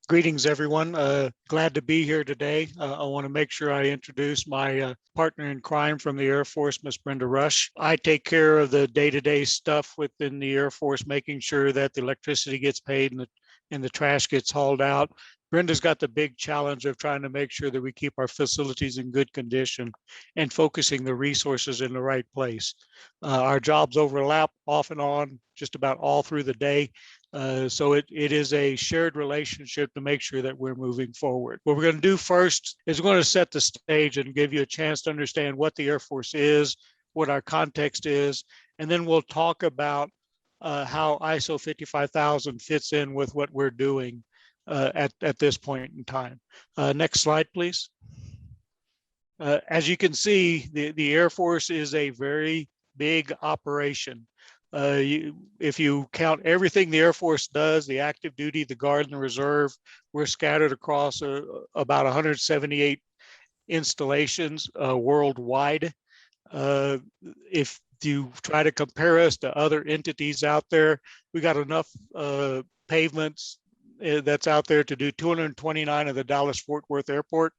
Greetings, everyone. Glad to be here today. I want to make sure I introduce my partner in crime from the Air Force, Miss Brenda Roesch. I take care of the day-to-day stuff within the Air Force, making sure that the electricity gets paid and the trash gets hauled out. Brenda's got the big challenge of trying to make sure that we keep our facilities in good condition and focusing the resources in the right place. Our jobs overlap off and on just about all through the day. So it is a shared relationship to make sure that we're moving forward. What we're going to do first is we're going to set the stage and give you a chance to understand what the Air Force is, what our context is, and then we'll talk about how ISO 55000 fits in with what we're doing at this point in time. Next slide, please. As you can see, the Air Force is a very big operation. If you count everything the Air Force does, the active duty, the Guard, and the Reserve, we're scattered across about 178 installations worldwide. If you try to compare us to other entities out there, we got enough pavements that's out there to do 229 of the Dallas-Fort Worth Airport.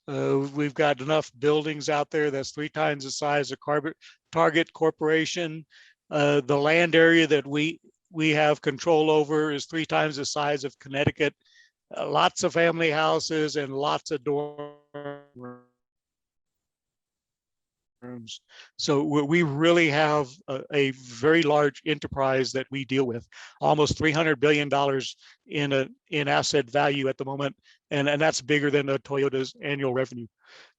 We've got enough buildings out there that's 3 times the size of Target Corporation. The land area that we have control over is 3 times the size of Connecticut. Lots of family houses and lots of dorm rooms. So we really have a very large enterprise that we deal with, almost $300 billion in asset value at the moment, and that's bigger than Toyota's annual revenue.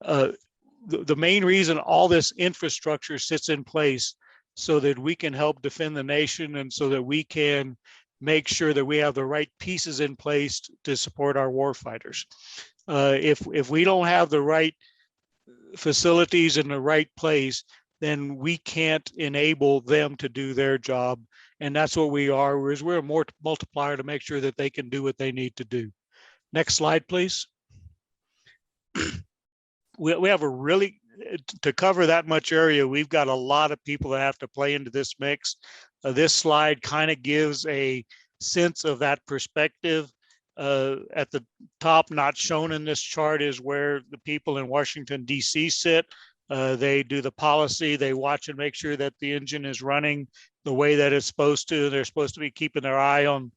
The main reason all this infrastructure sits in place so that we can help defend the nation and so that we can make sure that we have the right pieces in place to support our warfighters. If we don't have the right facilities in the right place, then we can't enable them to do their job. And that's what we are, we're a multiplier to make sure that they can do what they need to do. Next slide, please. We have a really, to cover that much area, we've got a lot of people that have to play into this mix. This slide kind of gives a sense of that perspective. At the top, not shown in this chart, is where the people in Washington, D.C. sit. They do the policy, they watch and make sure that the engine is running the way that it's supposed to. They're supposed to be keeping their eye on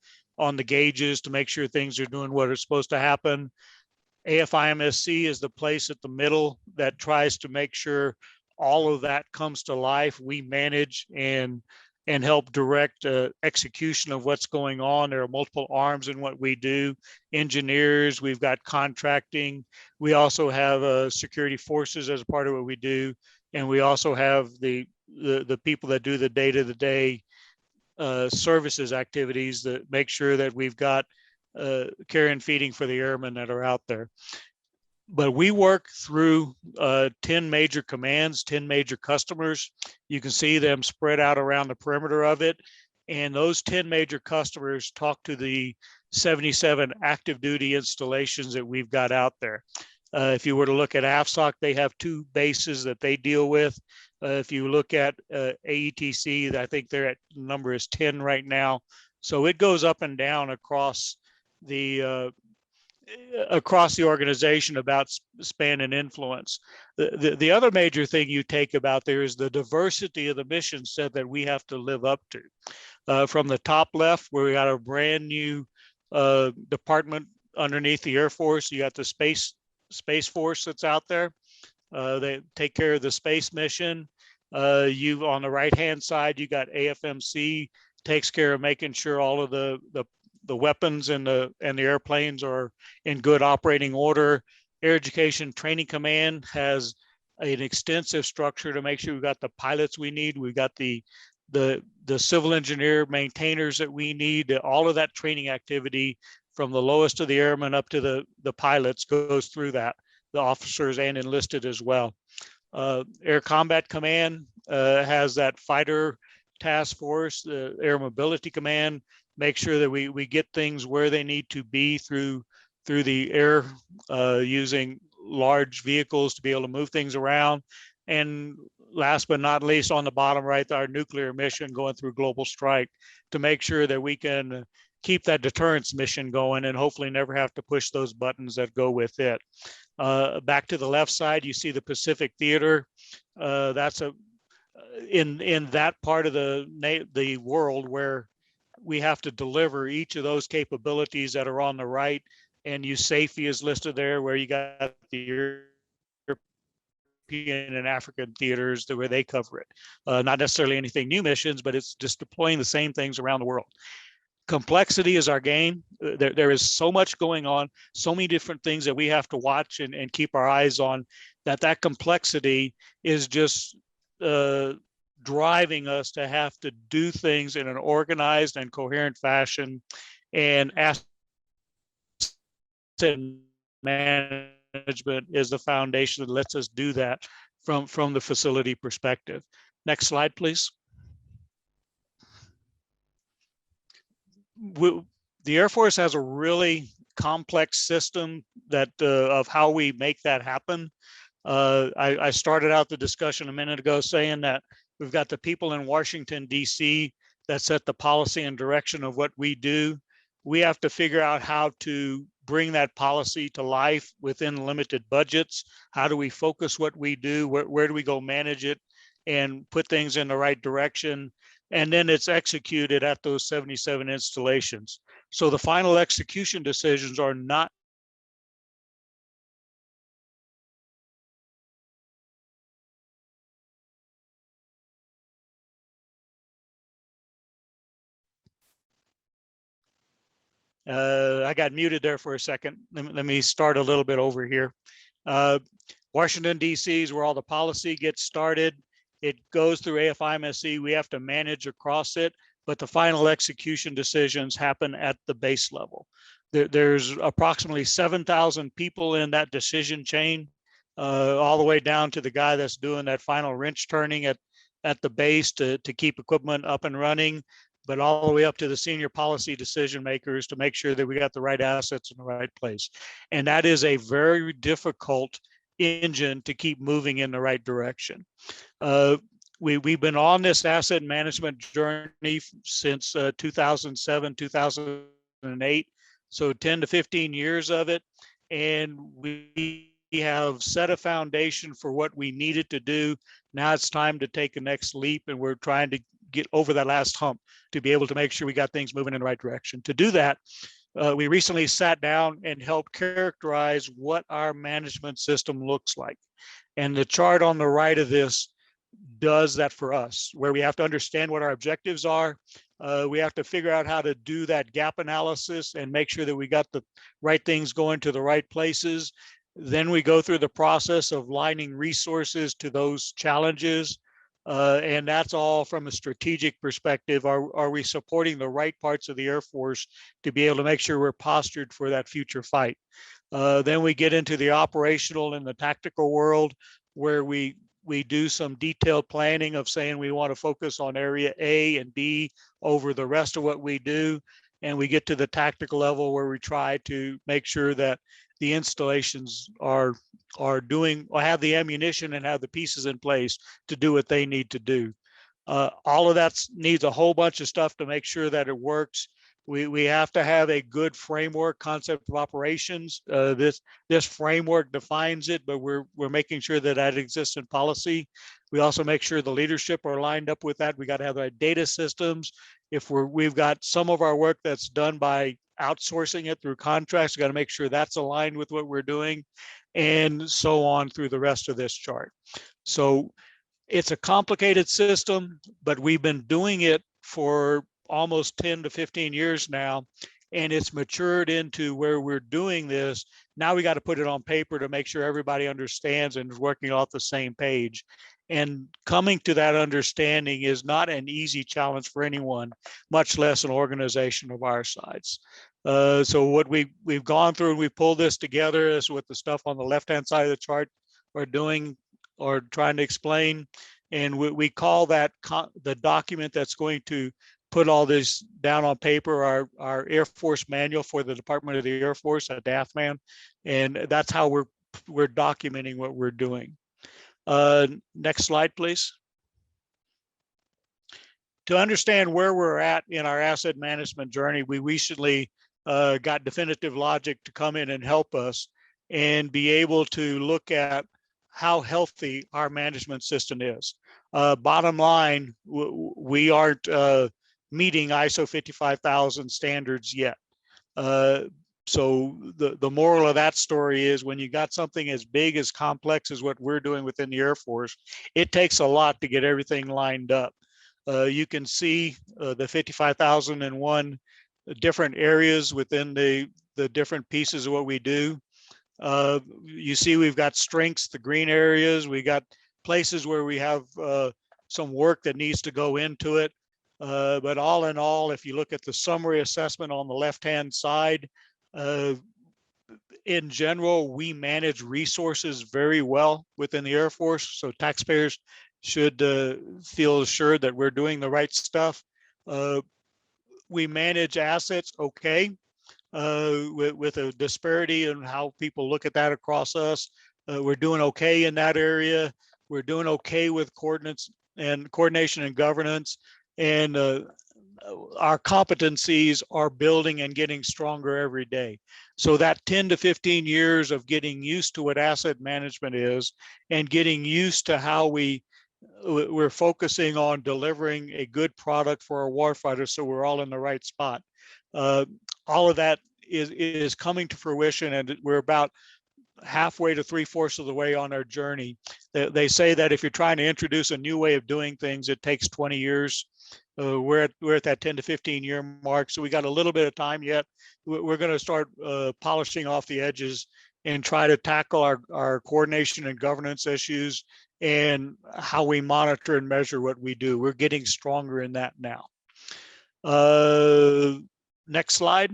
the gauges to make sure things are doing what are supposed to happen. AFIMSC is the place at the middle that tries to make sure all of that comes to life. We manage and help direct execution of what's going on. There are multiple arms in what we do. Engineers, we've got contracting. We also have security forces as a part of what we do. And we also have the people that do the day-to-day services activities that make sure that we've got care and feeding for the airmen that are out there. But we work through 10 major commands, 10 major customers. You can see them spread out around the perimeter of it. And those 10 major customers talk to the 77 active duty installations that we've got out there. If you were to look at AFSOC, they have 2 bases that they deal with. If you look at AETC, I think their number is 10 right now. So it goes up and down across the organization about span and influence. The other major thing you take about there is the diversity of the mission set that we have to live up to. From the top left, where we got a brand new department underneath the Air Force, you got the Space Force that's out there. They take care of the space mission. You on the right-hand side, you got AFMSC, takes care of making sure all of the weapons and the airplanes are in good operating order. Air Education Training Command has an extensive structure to make sure we've got the pilots we need. We've got the civil engineer maintainers that we need. All of that training activity from the lowest of the airmen up to the pilots goes through that, the officers and enlisted as well. Air Combat Command has that fighter task force, the Air Mobility Command, make sure that we get things where they need to be through the air, using large vehicles to be able to move things around. And last but not least, on the bottom right, our nuclear mission going through global strike to make sure that we can keep that deterrence mission going and hopefully never have to push those buttons that go with it. Back to the left side, you see the Pacific Theater. That's in that part of the world where we have to deliver each of those capabilities that are on the right, and USAF is listed there, where you got the European and African theaters where they cover it. Not necessarily anything new missions, but it's just deploying the same things around the world. Complexity is our game. There is so much going on, so many different things that we have to watch and keep our eyes on, that complexity is just driving us to have to do things in an organized and coherent fashion. And asset management is the foundation that lets us do that from the facility perspective. Next slide, please. The Air Force has a really complex system that of how we make that happen. I started out the discussion a minute ago saying that we've got the people in Washington, D.C. that set the policy and direction of what we do. We have to figure out how to bring that policy to life within limited budgets. How do we focus what we do? Where do we go manage it and put things in the right direction? And then it's executed at those 77 installations. So the final execution decisions are not I got muted there for a second. Let me start a little bit over here. Washington, D.C. is where all the policy gets started. It goes through AFIMSC. We have to manage across it, but the final execution decisions happen at the base level. There's approximately 7,000 people in that decision chain, all the way down to the guy that's doing that final wrench turning at the base to keep equipment up and running, but all the way up to the senior policy decision makers to make sure that we got the right assets in the right place. And that is a very difficult engine to keep moving in the right direction. We've been on this asset management journey since 2007, 2008, so 10 to 15 years of it. And we have set a foundation for what we needed to do. Now it's time to take a next leap, and we're trying to get over that last hump to be able to make sure we got things moving in the right direction. To do that, we recently sat down and helped characterize what our management system looks like. And the chart on the right of this does that for us, where we have to understand what our objectives are. We have to figure out how to do that gap analysis and make sure that we got the right things going to the right places. Then we go through the process of lining resources to those challenges. And that's all from a strategic perspective. Are we supporting the right parts of the Air Force to be able to make sure we're postured for that future fight? Then we get into the operational and the tactical world, where we do some detailed planning of saying we want to focus on area A and B over the rest of what we do. And we get to the tactical level where we try to make sure that the installations are doing, or have the ammunition and have the pieces in place to do what they need to do. All of that needs a whole bunch of stuff to make sure that it works. We have to have a good framework concept of operations. This framework defines it, but we're making sure that that exists in policy. We also make sure the leadership are lined up with that. We got to have our data systems. If we've got some of our work that's done by outsourcing it through contracts, we got to make sure that's aligned with what we're doing, and so on through the rest of this chart. So it's a complicated system, but we've been doing it for almost 10 to 15 years now, and it's matured into where we're doing this. Now we got to put it on paper to make sure everybody understands and is working off the same page. And coming to that understanding is not an easy challenge for anyone, much less an organization of our size. So what we've gone through and we pulled this together is what the stuff on the left-hand side of the chart are doing or trying to explain. And we call that the document that's going to put all this down on paper, our Air Force manual for the Department of the Air Force, a DAFMAN. And that's how we're documenting what we're doing. Next slide, please. To understand where we're at in our asset management journey, we recently got Definitive Logic to come in and help us and be able to look at how healthy our management system is. Bottom line, we aren't meeting ISO 55000 standards yet. So the moral of that story is when you got something as big, as complex as what we're doing within the Air Force, it takes a lot to get everything lined up. You can see the 55,001 different areas within the different pieces of what we do. You see we've got strengths, the green areas, we got places where we have some work that needs to go into it. But all in all, if you look at the summary assessment on the left-hand side, in general, we manage resources very well within the Air Force. So taxpayers should feel assured that we're doing the right stuff. We manage assets okay, with a disparity in how people look at that across us. We're doing okay in that area. We're doing okay with coordination and governance. And our competencies are building and getting stronger every day. So that 10 to 15 years of getting used to what asset management is and getting used to how we're focusing on delivering a good product for our warfighters, so we're all in the right spot. All of that is coming to fruition, and we're about halfway to 3/4 of the way on our journey. They say that if you're trying to introduce a new way of doing things, it takes 20 years. We're at that 10 to 15 year mark, so we got a little bit of time yet. We're going to start polishing off the edges and try to tackle our coordination and governance issues and how we monitor and measure what we do. We're getting stronger in that now. Next slide.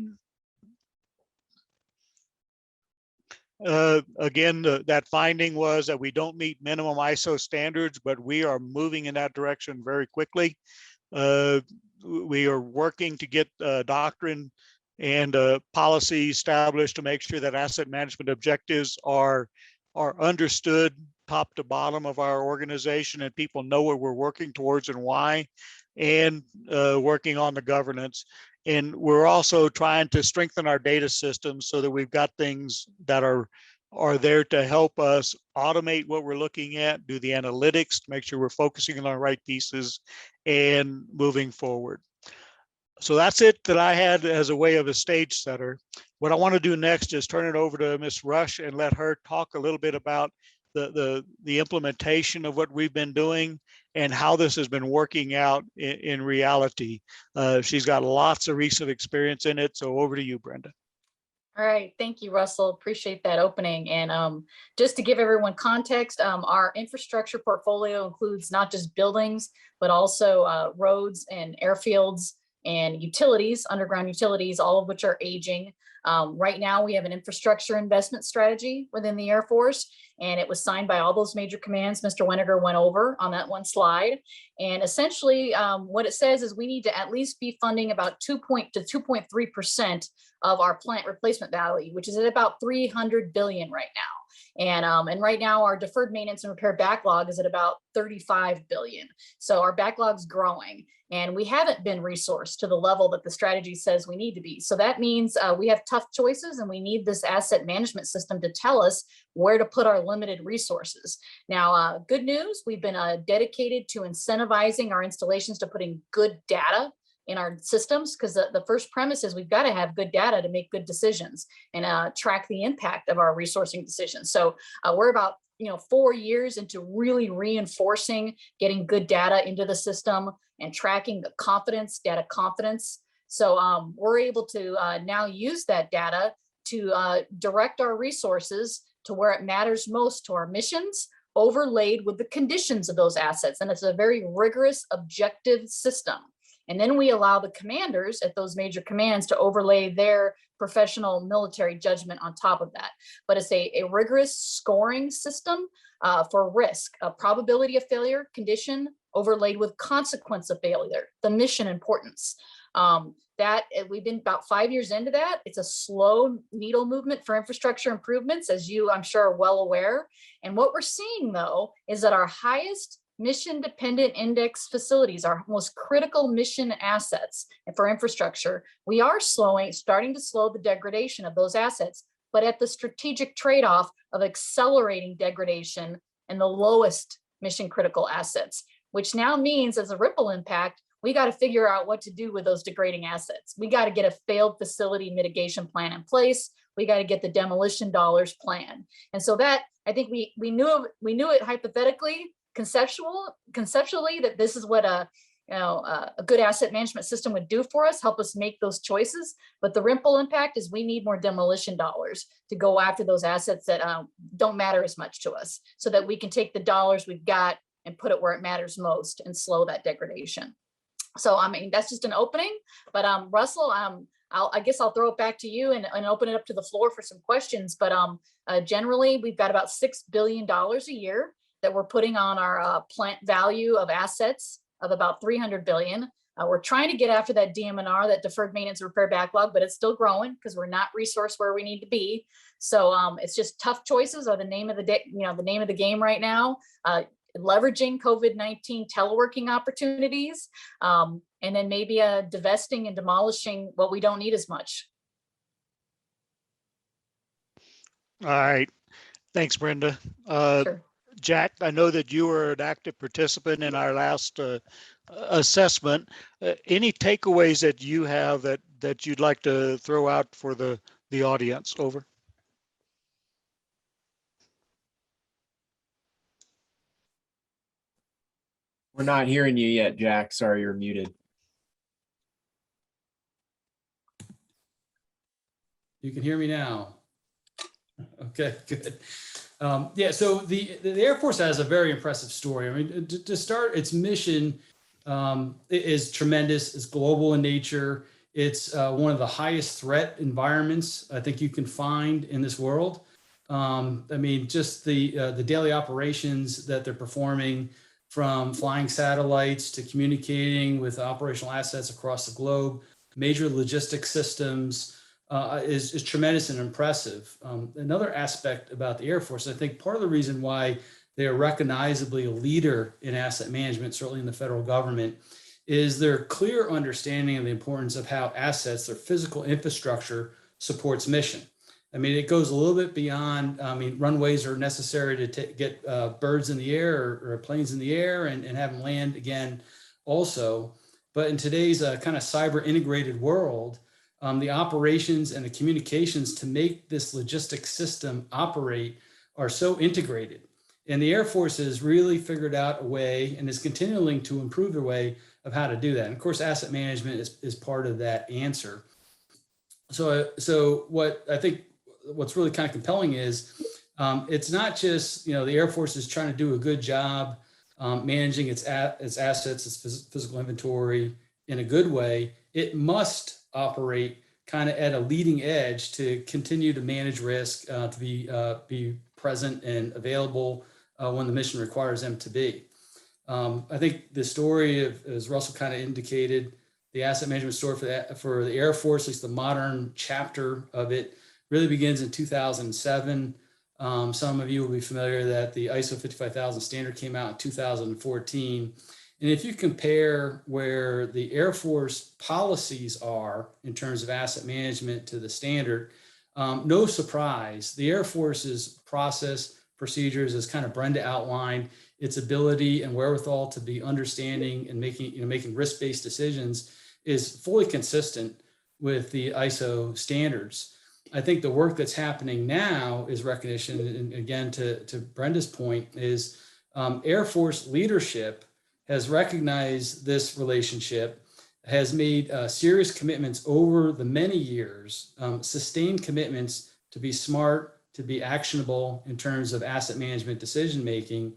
Again, that finding was that we don't meet minimum ISO standards, but we are moving in that direction very quickly. We are working to get doctrine and policy established to make sure that asset management objectives are understood top to bottom of our organization, and people know what we're working towards and why, and working on the governance. And we're also trying to strengthen our data systems so that we've got things that are there to help us automate what we're looking at, do the analytics to make sure we're focusing on the right pieces and moving forward. So that's it that I had as a way of a stage setter. What I want to do next is turn it over to Ms. Roesch and let her talk a little bit about the implementation of what we've been doing and how this has been working out in reality. She's got lots of recent experience in it. So over to you, Brenda. All right, thank you, Russell. Appreciate that opening. And just to give everyone context, our infrastructure portfolio includes not just buildings, but also roads and airfields and utilities, underground utilities, all of which are aging. Right now, we have an infrastructure investment strategy within the Air Force, and it was signed by all those major commands Mr. Weniger went over on that one slide. And essentially, what it says is we need to at least be funding about 2 to 2.3% of our plant replacement value, which is at about $300 billion right now. And right now, our deferred maintenance and repair backlog is at about $35 billion. So our backlog's growing, and we haven't been resourced to the level that the strategy says we need to be. So that means we have tough choices, and we need this asset management system to tell us where to put our limited resources. Now, good news, we've been dedicated to incentivizing our installations to putting good data in our systems, because the first premise is we've got to have good data to make good decisions and track the impact of our resourcing decisions. So we're about 4 years into really reinforcing getting good data into the system and tracking the data confidence. So we're able to now use that data to direct our resources to where it matters most to our missions, overlaid with the conditions of those assets. And it's a very rigorous, objective system. And then we allow the commanders at those major commands to overlay their professional military judgment on top of that. But it's a rigorous scoring system for risk, a probability of failure, condition, overlaid with consequence of failure, the mission importance. That we've been about 5 years into that. It's a slow needle movement for infrastructure improvements, as you, I'm sure, are well aware. And what we're seeing, though, is that our highest mission dependent index facilities, our most critical mission assets for infrastructure, we are starting to slow the degradation of those assets, but at the strategic trade-off of accelerating degradation in the lowest mission critical assets, which now means as a ripple impact, we got to figure out what to do with those degrading assets. We got to get a failed facility mitigation plan in place. We got to get the demolition dollars planned. And so that, I think we knew it hypothetically, conceptually, that this is what a good asset management system would do for us, help us make those choices. But the ripple impact is we need more demolition dollars to go after those assets that don't matter as much to us, so that we can take the dollars we've got and put it where it matters most and slow that degradation. So, I mean, that's just an opening, but Russell, I guess I'll throw it back to you and open it up to the floor for some questions. But generally, we've got about $6 billion a year that we're putting on our plant value of assets of about 300 billion. We're trying to get after that DMNR, that deferred maintenance repair backlog, but it's still growing because we're not resourced where we need to be. So it's just tough choices are the name of the day, the name of the game right now. Leveraging COVID-19 teleworking opportunities, and then maybe divesting and demolishing what we don't need as much. All right. Thanks, Brenda. Sure. Jack, I know that you were an active participant in our last assessment. Any takeaways that you have that you'd like to throw out for the audience? Over. We're not hearing you yet, Jack. Sorry, you're muted. You can hear me now. Okay, good. Yeah, so the Air Force has a very impressive story. I mean, to start, its mission is tremendous. It's global in nature. It's one of the highest threat environments I think you can find in this world. I mean, just the daily operations that they're performing, from flying satellites to communicating with operational assets across the globe, major logistics systems, is tremendous and impressive. Another aspect about the Air Force, I think part of the reason why they are recognizably a leader in asset management, certainly in the federal government, is their clear understanding of the importance of how assets, their physical infrastructure, supports mission. I mean, it goes a little bit beyond, I mean, runways are necessary to get birds in the air or planes in the air and have them land again also. But in today's kind of cyber integrated world, the operations and the communications to make this logistics system operate are so integrated. And the Air Force has really figured out a way and is continuing to improve their way of how to do that. And of course, asset management is part of that answer. So what I think what's really kind of compelling is it's not just, the Air Force is trying to do a good job managing its assets, its physical inventory in a good way. It must operate kind of at a leading edge to continue to manage risk, to be present and available when the mission requires them to be. I think the story of, as Russell kind of indicated, the asset management story for the Air Force, at least the modern chapter of it, really begins in 2007. Some of you will be familiar that the ISO 55000 standard came out in 2014. And if you compare where the Air Force policies are in terms of asset management to the standard, no surprise, the Air Force's process procedures, as kind of Brenda outlined, its ability and wherewithal to be understanding and making risk-based decisions is fully consistent with the ISO standards. I think the work that's happening now is recognition, and again, to Brenda's point, is Air Force leadership has recognized this relationship, has made serious commitments over the many years, sustained commitments to be smart, to be actionable in terms of asset management decision-making.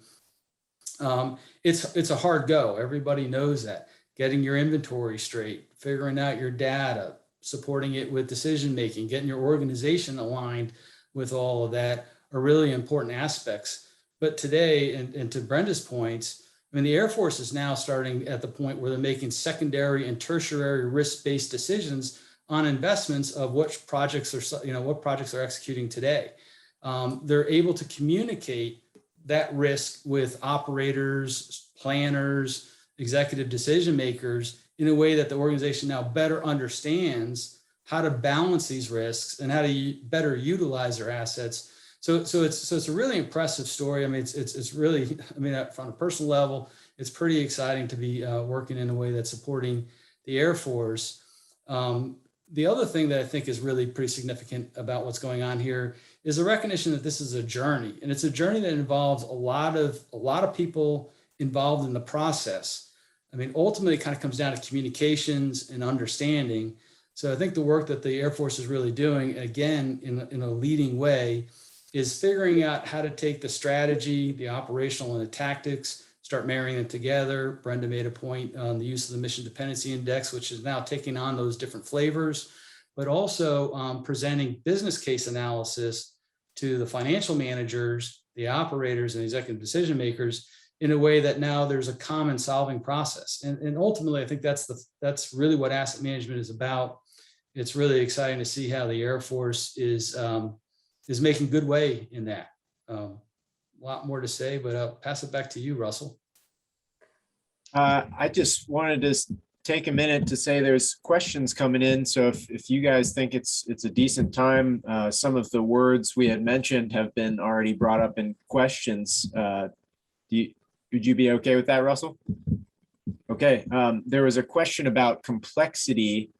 It's a hard go. Everybody knows that. Getting your inventory straight, figuring out your data, supporting it with decision-making, getting your organization aligned with all of that are really important aspects. But today, and to Brenda's points, I mean, the Air Force is now starting at the point where they're making secondary and tertiary risk-based decisions on investments of what projects are executing today. They're able to communicate that risk with operators, planners, executive decision makers in a way that the organization now better understands how to balance these risks and how to better utilize their assets. So it's a really impressive story. I mean, it's really, I mean, from a personal level, it's pretty exciting to be working in a way that's supporting the Air Force. The other thing that I think is really pretty significant about what's going on here is the recognition that this is a journey, and it's a journey that involves a lot of people involved in the process. I mean, ultimately, it kind of comes down to communications and understanding. So I think the work that the Air Force is really doing, again, in a leading way, is figuring out how to take the strategy, the operational and the tactics, start marrying them together. Brenda made a point on the use of the Mission Dependency Index, which is now taking on those different flavors, but also presenting business case analysis to the financial managers, the operators, and executive decision makers in a way that now there's a common solving process. And ultimately, I think that's really what asset management is about. It's really exciting to see how the Air Force is making good way in that. A lot more to say, but I'll pass it back to you, Russell. I just wanted to take a minute to say there's questions coming in. So if you guys think it's a decent time, some of the words we had mentioned have been already brought up in questions. Would you be okay with that, Russell? Okay. There was a question about complexity,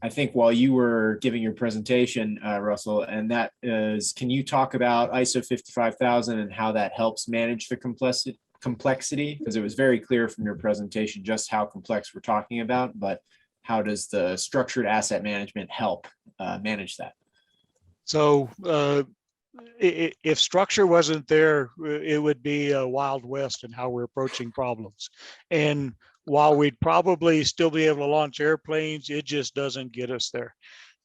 I think while you were giving your presentation, Russell, and that is, can you talk about ISO 55000 and how that helps manage the complexity? Because it was very clear from your presentation just how complex we're talking about, but how does the structured asset management help manage that? So if structure wasn't there, it would be a Wild West in how we're approaching problems. And while we'd probably still be able to launch airplanes, it just doesn't get us there.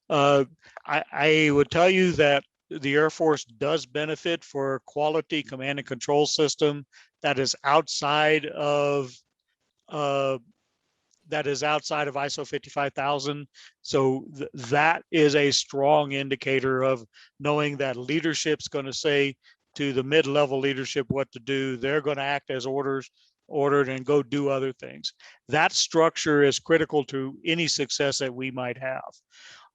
I would tell you that the Air Force does benefit for quality command and control system that is outside of ISO 55000. So that is a strong indicator of knowing that leadership's going to say to the mid-level leadership what to do. They're going to act as ordered and go do other things. That structure is critical to any success that we might have.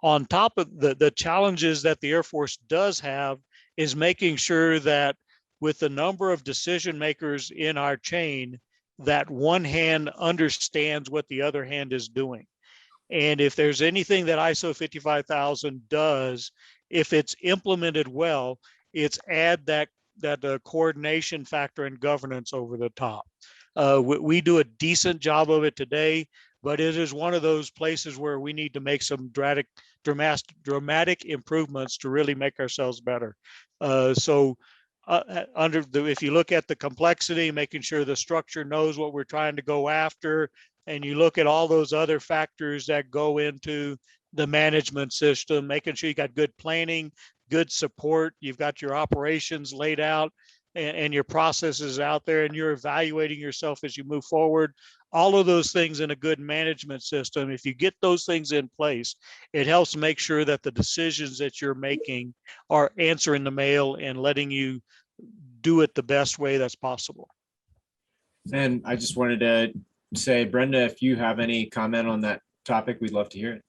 On top of the challenges that the Air Force does have is making sure that with the number of decision makers in our chain, that one hand understands what the other hand is doing. And if there's anything that ISO 55000 does, if it's implemented well, it's add that coordination factor and governance over the top. We do a decent job of it today, but it is one of those places where we need to make some dramatic improvements to really make ourselves better. If you look at the complexity, making sure the structure knows what we're trying to go after, and you look at all those other factors that go into the management system, making sure you got good planning, good support, you've got your operations laid out, and your processes out there, and you're evaluating yourself as you move forward. All of those things in a good management system, if you get those things in place, it helps make sure that the decisions that you're making are answering the mail and letting you do it the best way that's possible. And I just wanted to say, Brenda, if you have any comment on that topic, we'd love to hear it.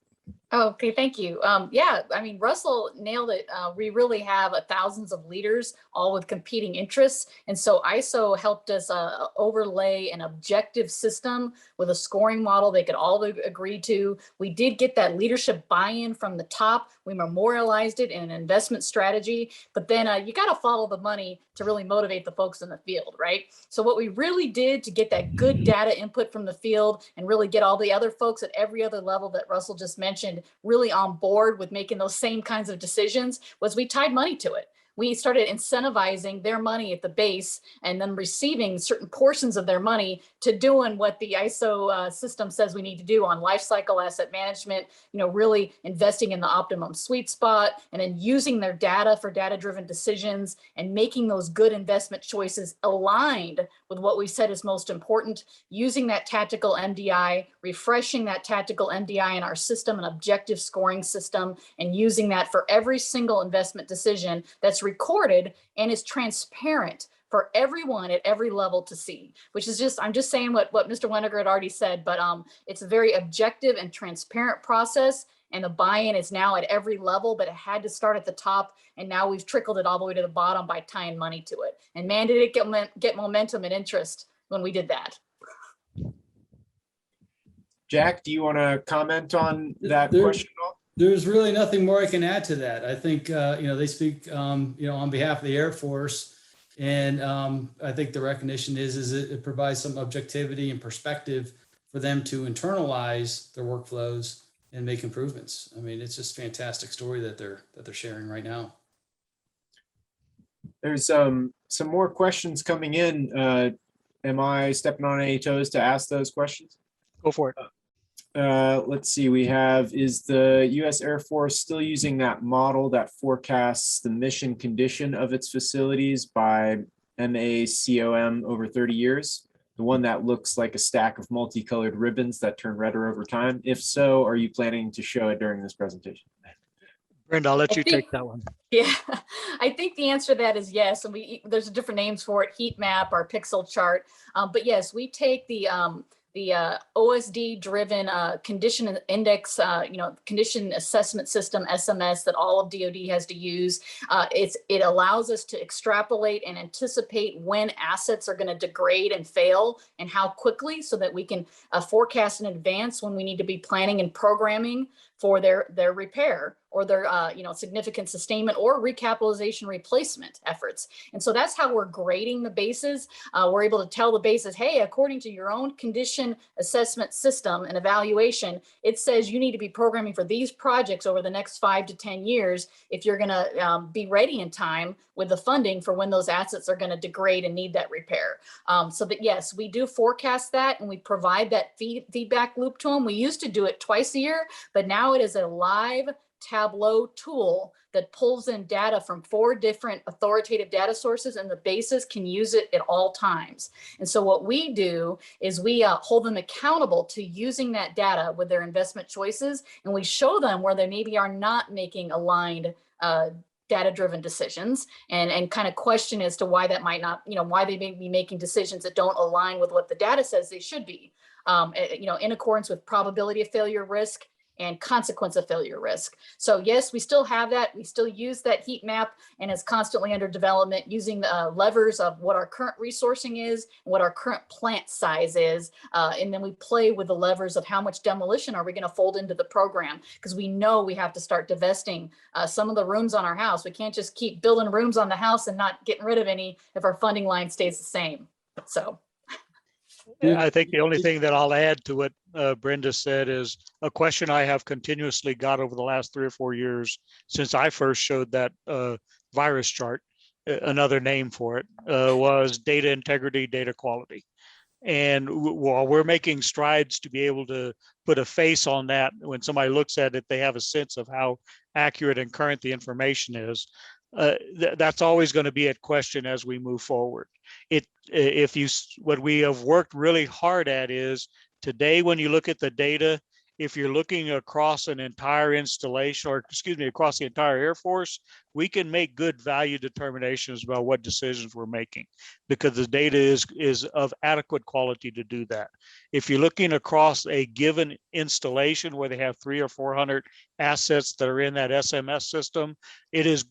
Okay, thank you. Yeah, I mean, Russell nailed it. We really have thousands of leaders, all with competing interests. And so ISO helped us overlay an objective system with a scoring model they could all agree to. We did get that leadership buy-in from the top. We memorialized it in an investment strategy, but then you got to follow the money to really motivate the folks in the field, right? So what we really did to get that good data input from the field and really get all the other folks at every other level that Russell just mentioned really on board with making those same kinds of decisions was we tied money to it. We started incentivizing their money at the base and then receiving certain portions of their money to doing what the ISO system says we need to do on life cycle asset management, really investing in the optimum sweet spot, and then using their data for data-driven decisions and making those good investment choices aligned with what we said is most important, using that tactical MDI, refreshing that tactical MDI in our system, an objective scoring system, and using that for every single investment decision that's recorded and is transparent for everyone at every level to see, which is just, I'm just saying what Mr. Weniger had already said, but it's a very objective and transparent process, and the buy-in is now at every level, but it had to start at the top, and now we've trickled it all the way to the bottom by tying money to it. And man, did it get momentum and interest when we did that. Jack, do you want to comment on that question at all? There's really nothing more I can add to that. I think, they speak, on behalf of the Air Force. And I think the recognition is it provides some objectivity and perspective for them to internalize their workflows and make improvements. I mean, it's just a fantastic story that they're sharing right now. There's some more questions coming in. Am I stepping on any toes to ask those questions? Go for it. Let's see, we have, is the U.S. Air Force still using that model that forecasts the mission condition of its facilities by MACOM over 30 years? The one that looks like a stack of multicolored ribbons that turn redder over time? If so, are you planning to show it during this presentation? Brenda, I'll let you take that one. Yeah, I think the answer to that is yes. And there's different names for it, Heatmap or pixel chart. But yes, we take the OSD driven condition index, condition assessment system, SMS, that all of DoD has to use. It allows us to extrapolate and anticipate when assets are going to degrade and fail and how quickly, so that we can forecast in advance when we need to be planning and programming for their repair or their significant sustainment or recapitalization replacement efforts. And so that's how we're grading the bases. We're able to tell the bases, hey, according to your own condition assessment system and evaluation, it says you need to be programming for these projects over the next 5 to 10 years if you're going to be ready in time with the funding for when those assets are going to degrade and need that repair. So that, yes, we do forecast that, and we provide that feedback loop to them. We used to do it twice a year, but now it is a live Tableau tool that pulls in data from 4 different authoritative data sources, and the bases can use it at all times. And so what we do is we hold them accountable to using that data with their investment choices, and we show them where they maybe are not making aligned data-driven decisions, and kind of question as to why that might not, why they may be making decisions that don't align with what the data says they should be, in accordance with probability of failure risk and consequence of failure risk. So yes, we still have that. We still use that heat map, and it's constantly under development using the levers of what our current resourcing is, and what our current plant size is. And then we play with the levers of how much demolition are we going to fold into the program, because we know we have to start divesting some of the rooms on our house. We can't just keep building rooms on the house and not getting rid of any if our funding line stays the same. So. I think the only thing that I'll add to what Brenda said is a question I have continuously got over the last 3 or 4 years since I first showed that virus chart. Another name for it was data integrity, data quality. And while we're making strides to be able to put a face on that, when somebody looks at it, they have a sense of how accurate and current the information is. That's always going to be at question as we move forward. What we have worked really hard at is today, when you look at the data, if you're looking across an entire installation, or across the entire Air Force, we can make good value determinations about what decisions we're making, because the data is of adequate quality to do that. If you're looking across a given installation where they have 300 or 400 assets that are in that SMS system, it is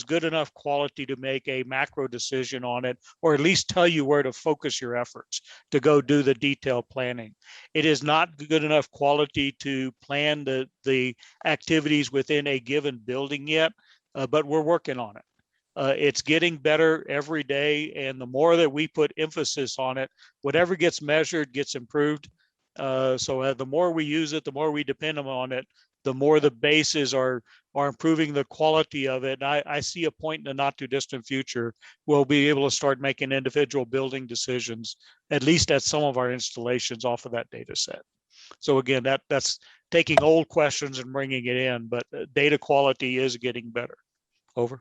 good enough quality to make a macro decision on it, or at least tell you where to focus your efforts to go do the detailed planning. It is not good enough quality to plan the activities within a given building yet, but we're working on it. It's getting better every day, and the more that we put emphasis on it, whatever gets measured gets improved. So the more we use it, the more we depend on it, the more the bases are improving the quality of it. And I see a point in the not too distant future, we'll be able to start making individual building decisions, at least at some of our installations, off of that data set. So again, that's taking old questions and bringing it in, but data quality is getting better. Over.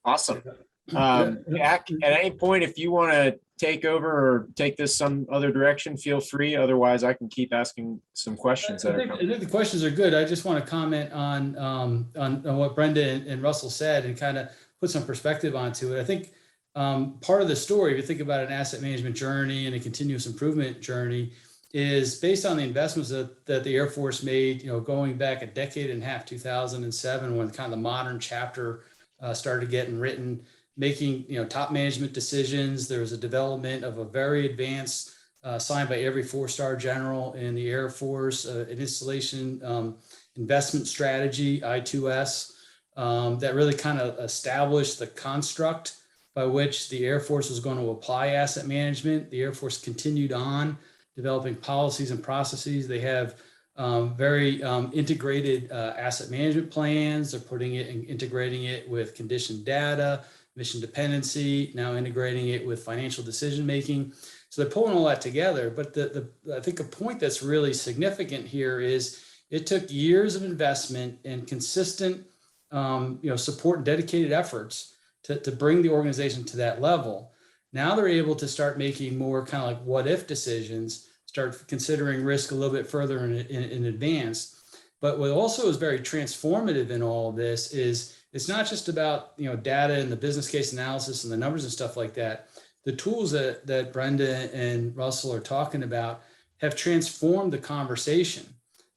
Awesome. Jack, at any point, if you want to take over or take this some other direction, feel free. Otherwise, I can keep asking some questions that are I coming. think the questions are good. I just want to comment on what Brenda and Russell said and kind of put some perspective onto it. I think part of the story, if you think about an asset management journey and a continuous improvement journey, is based on the investments that the Air Force made, going back a decade and a half, 2007, when kind of the modern chapter started getting written, making top management decisions. There was a development of a very advanced, signed by every four-star general in the Air Force, an installation investment strategy, I2S, that really kind of established the construct by which the Air Force was going to apply asset management. The Air Force continued on developing policies and processes. They have very integrated asset management plans. They're putting it and integrating it with condition data, mission dependency, now integrating it with financial decision making. So they're pulling all that together. But I think a point that's really significant here is it took years of investment and consistent support and dedicated efforts to bring the organization to that level. Now they're able to start making more kind of like what if decisions, start considering risk a little bit further in advance. But what also is very transformative in all of this is it's not just about data and the business case analysis and the numbers and stuff like that. The tools that Brenda and Russell are talking about have transformed the conversation.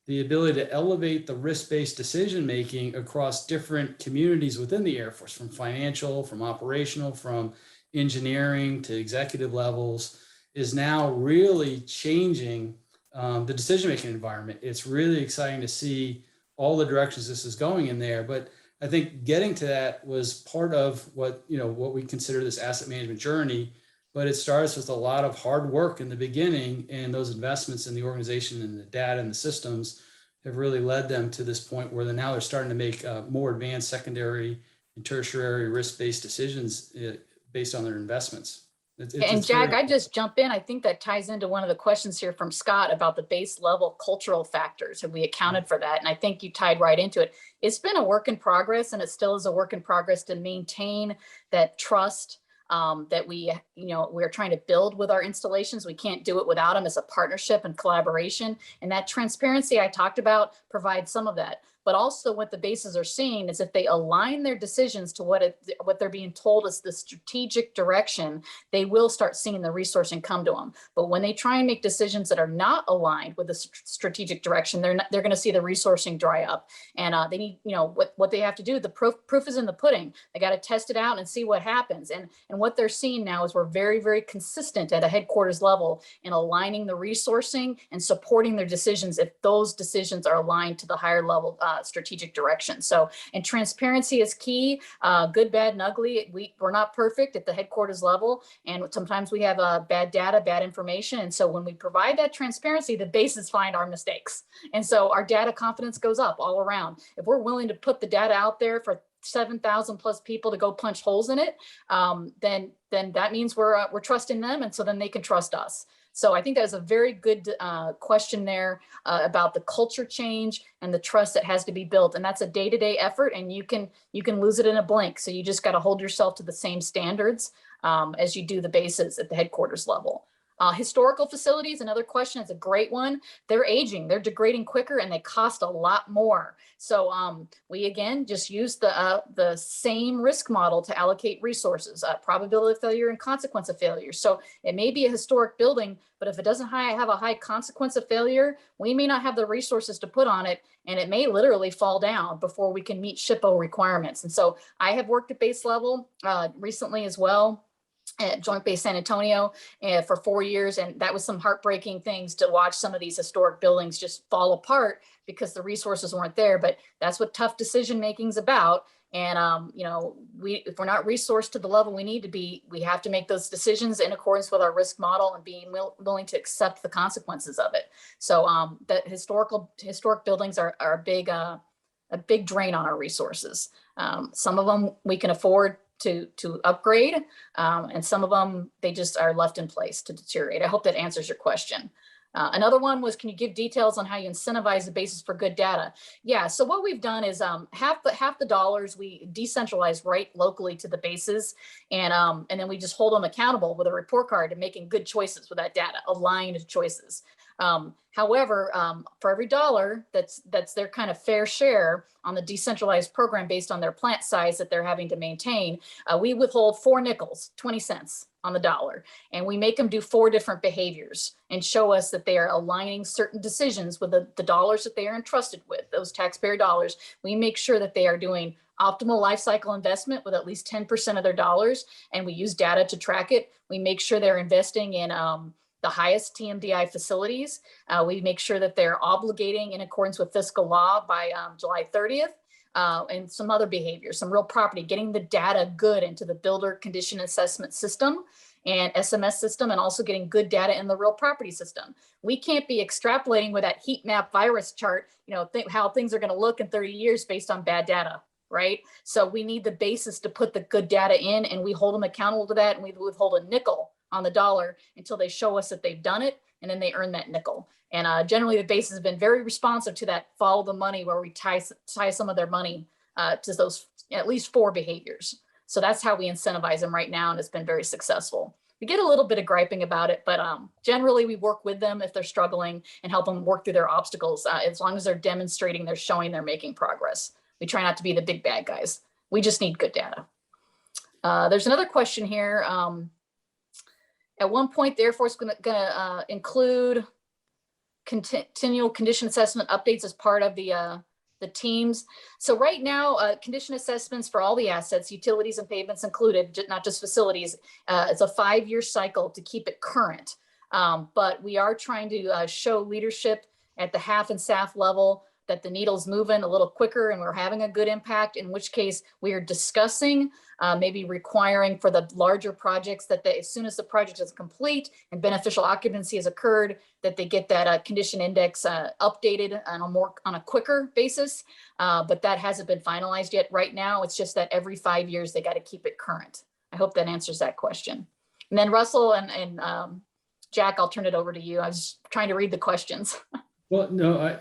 The ability to elevate the risk-based decision making across different communities within the Air Force, from financial, from operational, from engineering to executive levels, is now really changing the decision-making environment. It's really exciting to see all the directions this is going in there. But I think getting to that was part of what we consider this asset management journey. But it starts with a lot of hard work in the beginning, and those investments in the organization and the data and the systems have really led them to this point where they're starting to make more advanced secondary and tertiary risk-based decisions based on their investments. And Jack, I just jump in. I think that ties into one of the questions here from Scott about the base level cultural factors. Have we accounted for that? And I think you tied right into it. It's been a work in progress, and it still is a work in progress to maintain that trust that we're trying to build with our installations. We can't do it without them. As a partnership and collaboration. And that transparency I talked about provides some of that. But also what the bases are seeing is if they align their decisions to what they're being told is the strategic direction, they will start seeing the resourcing come to them. But when they try and make decisions that are not aligned with the strategic direction, they're going to see the resourcing dry up. And they need, what they have to do, the proof is in the pudding. They got to test it out and see what happens. And what they're seeing now is we're very, very consistent at a headquarters level in aligning the resourcing and supporting their decisions if those decisions are aligned to the higher level strategic direction. So, and transparency is key, good, bad, and ugly. We're not perfect at the headquarters level. And sometimes we have bad data, bad information. And so when we provide that transparency, the bases find our mistakes. And so our data confidence goes up all around. If we're willing to put the data out there for 7,000 plus people to go punch holes in it, then that means we're trusting them. And so then they can trust us. So I think that was a very good question there about the culture change and the trust that has to be built. And that's a day-to-day effort, and you can lose it in a blink. So you just got to hold yourself to the same standards as you do the bases at the headquarters level. Historical facilities, another question, is a great one. They're aging, they're degrading quicker, and they cost a lot more. So we, again, just use the same risk model to allocate resources, probability of failure and consequence of failure. So it may be a historic building, but if it doesn't have a high consequence of failure, we may not have the resources to put on it, and it may literally fall down before we can meet SHPO requirements. And so I have worked at base level recently as well, at Joint Base San Antonio for 4 years. And that was some heartbreaking things to watch some of these historic buildings just fall apart because the resources weren't there. But that's what tough decision making is about. And, if we're not resourced to the level we need to be, we have to make those decisions in accordance with our risk model and being willing to accept the consequences of it. So the historic buildings are a big drain on our resources. Some of them we can afford to upgrade, and some of them, they just are left in place to deteriorate. I hope that answers your question. Another one was, can you give details on how you incentivize the basis for good data? Yeah, so what we've done is half the dollars we decentralize right locally to the bases, and then we just hold them accountable with a report card and making good choices with that data, aligned choices. However, for every dollar that's their kind of fair share on the decentralized program based on their plant size that they're having to maintain, we withhold 4 nickels, 20 cents on the dollar. And we make them do 4 different behaviors and show us that they are aligning certain decisions with the dollars that they are entrusted with, those taxpayer dollars. We make sure that they are doing optimal life cycle investment with at least 10% of their dollars. And we use data to track it. We make sure they're investing in the highest TMDI facilities. We make sure that they're obligating in accordance with fiscal law by July 30th. And some other behaviors, some real property, getting the data good into the builder condition assessment system and SMS system, and also getting good data in the real property system. We can't be extrapolating with that heat map virus chart, how things are going to look in 30 years based on bad data, right? So we need the basis to put the good data in, and we hold them accountable to that, and we withhold a nickel on the dollar until they show us that they've done it, and then they earn that nickel. And generally, the bases have been very responsive to that follow the money, where we tie some of their money to those at least 4 behaviors. So that's how we incentivize them right now, and it's been very successful. We get a little bit of griping about it, but generally we work with them if they're struggling and help them work through their obstacles. As long as they're demonstrating, they're showing they're making progress. We try not to be the big bad guys. We just need good data. There's another question here. At one point, the Air Force is going to include continual condition assessment updates as part of the teams. So right now, condition assessments for all the assets, utilities and pavements included, not just facilities, it's a 5-year cycle to keep it current. But we are trying to show leadership at the HAF and SAF level that the needle's moving a little quicker and we're having a good impact, in which case we are discussing maybe requiring for the larger projects that as soon as the project is complete and beneficial occupancy has occurred, that they get that condition index updated on a quicker basis. But that hasn't been finalized yet. Right now, it's just that every 5 years, they got to keep it current. I hope that answers that question. And then Russell and Jack, I'll turn it over to you. I was trying to read the questions. Well, no,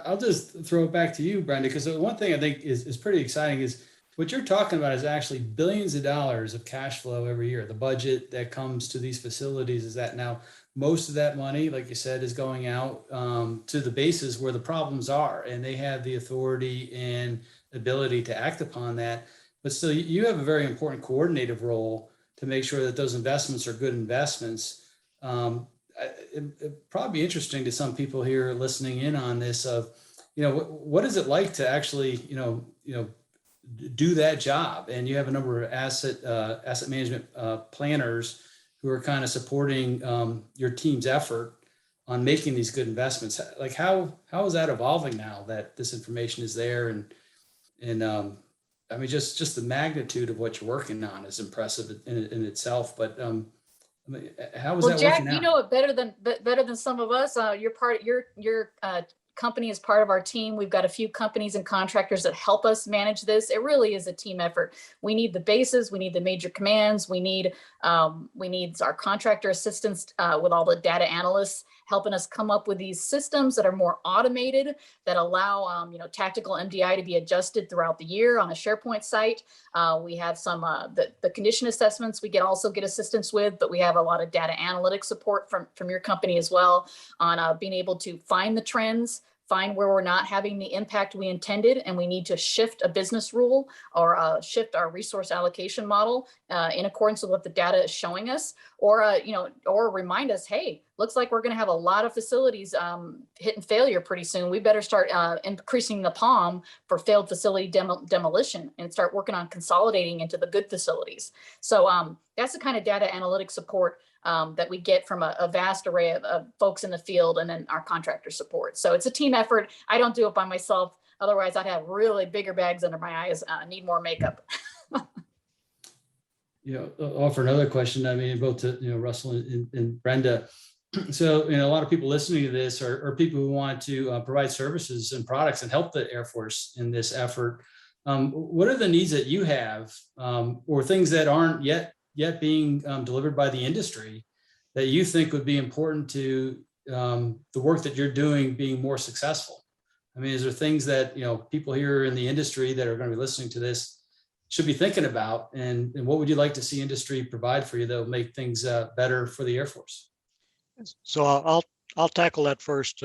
I'll just throw it back to you, Brenda, because the one thing I think is pretty exciting is what you're talking about is actually billions of dollars of cash flow every year. The budget that comes to these facilities is that now most of that money, like you said, is going out to the bases where the problems are, and they have the authority and ability to act upon that. But still, you have a very important coordinative role to make sure that those investments are good investments. It'd probably be interesting to some people here listening in on this of, what is it like to actually, do that job? And you have a number of asset management planners who are kind of supporting your team's effort on making these good investments. Like how is that evolving now that this information is there? And I mean, just the magnitude of what you're working on is impressive in itself. But how is that Jack, working out? you know it better than some of us. Your company is part of our team. We've got a few companies and contractors that help us manage this. It really is a team effort. We need the bases, we need the major commands, we need our contractor assistants with all the data analysts helping us come up with these systems that are more automated, that allow tactical MDI to be adjusted throughout the year on a SharePoint site. We have some the condition assessments we also get assistance with, but we have a lot of data analytics support from your company as well on being able to find the trends, find where we're not having the impact we intended, and we need to shift a business rule or shift our resource allocation model in accordance with what the data is showing us, or remind us, hey, looks like we're going to have a lot of facilities hitting failure pretty soon. We better start increasing the POM for failed facility demolition and start working on consolidating into the good facilities. So that's the kind of data analytic support that we get from a vast array of folks in the field, and then our contractor support. So it's a team effort. I don't do it by myself. Otherwise, I'd have really bigger bags under my eyes, need more makeup. Offer another question. I mean, both to Russell and Brenda. So, a lot of people listening to this are people who want to provide services and products and help the Air Force in this effort. What are the needs that you have, or things that aren't yet being delivered by the industry that you think would be important to the work that you're doing being more successful? I mean, is there things that, people here in the industry that are going to be listening to this should be thinking about? And what would you like to see industry provide for you that will make things better for the Air Force? So I'll tackle that first.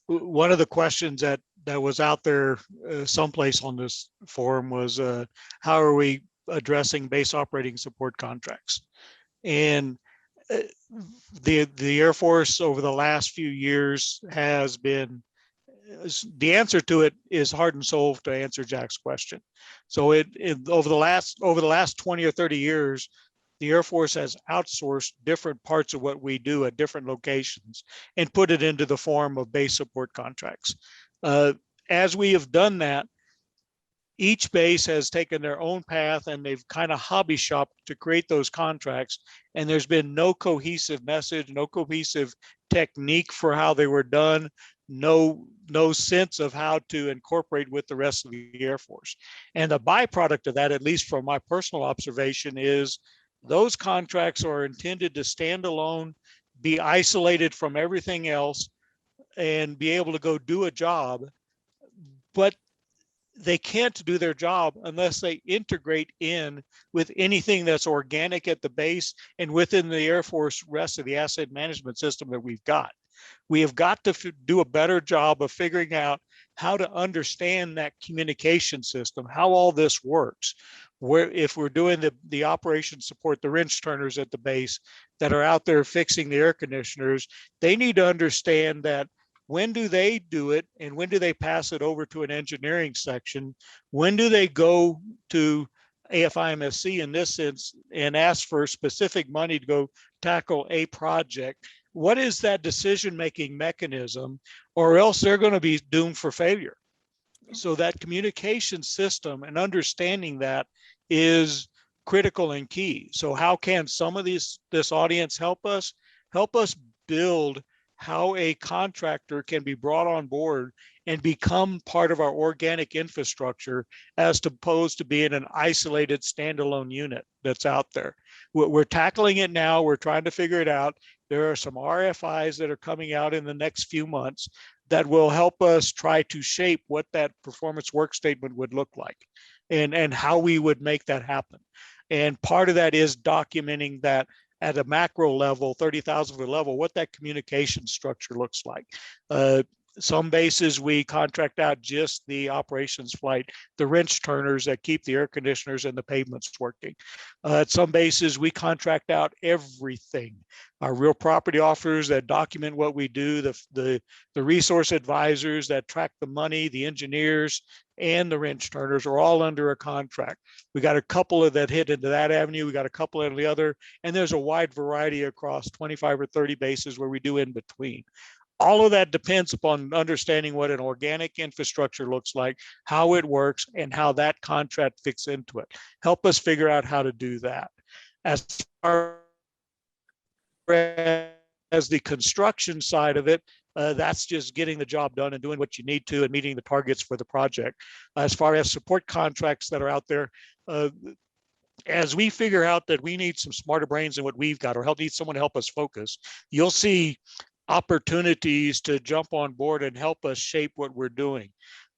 One of the questions that was out there someplace on this forum was how are we addressing base operating support contracts? And the Air Force over the last few years has been, the answer to it is heart and soul to answer Jack's question. So over the last 20 or 30 years, the Air Force has outsourced different parts of what we do at different locations and put it into the form of base support contracts. As we have done that, each base has taken their own path and they've kind of hobby shopped to create those contracts. And there's been no cohesive message, no cohesive technique for how they were done, no sense of how to incorporate with the rest of the Air Force. And the byproduct of that, at least from my personal observation, is those contracts are intended to stand alone, be isolated from everything else, and be able to go do a job. But they can't do their job unless they integrate in with anything that's organic at the base and within the Air Force rest of the asset management system that we've got. We have got to do a better job of figuring out how to understand that communication system, how all this works. Where if we're doing the operation support, the wrench turners at the base that are out there fixing the air conditioners, they need to understand that when do they do it and when do they pass it over to an engineering section? When do they go to AFIMSC in this sense and ask for specific money to go tackle a project? What is that decision-making mechanism, or else they're going to be doomed for failure? So that communication system and understanding that is critical and key. So how can some of this audience help us build how a contractor can be brought on board and become part of our organic infrastructure as opposed to being an isolated standalone unit that's out there. We're tackling it now. We're trying to figure it out. There are some RFIs that are coming out in the next few months that will help us try to shape what that performance work statement would look like and how we would make that happen. And part of that is documenting that at a macro level, 30,000 foot level, what that communication structure looks like. Some bases we contract out just the operations flight, the wrench turners that keep the air conditioners and the pavements working. At some bases we contract out everything. Our real property officers that document what we do, the resource advisors that track the money, the engineers, and the wrench turners are all under a contract. We got a couple of that hit into that avenue. We got a couple in the other, and there's a wide variety across 25 or 30 bases where we do in between. All of that depends upon understanding what an organic infrastructure looks like, how it works, and how that contract fits into it. Help us figure out how to do that. As far as the construction side of it, that's just getting the job done and doing what you need to and meeting the targets for the project. As far as support contracts that are out there, as we figure out that we need some smarter brains than what we've got, or need someone to help us focus, you'll see opportunities to jump on board and help us shape what we're doing.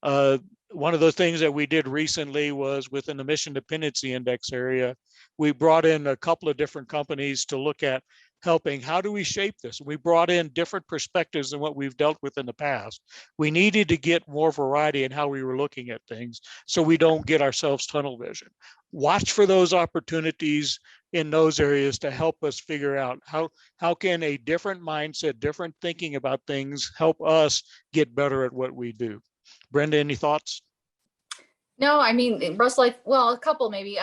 One of the things that we did recently was within the Mission Dependency Index area, we brought in a couple of different companies to look at helping, how do we shape this? We brought in different perspectives than what we've dealt with in the past. We needed to get more variety in how we were looking at things so we don't get ourselves tunnel vision. Watch for those opportunities in those areas to help us figure out how can a different mindset, different thinking about things help us get better at what we do. Brenda, any thoughts? No, I mean, Russell, well, a couple maybe.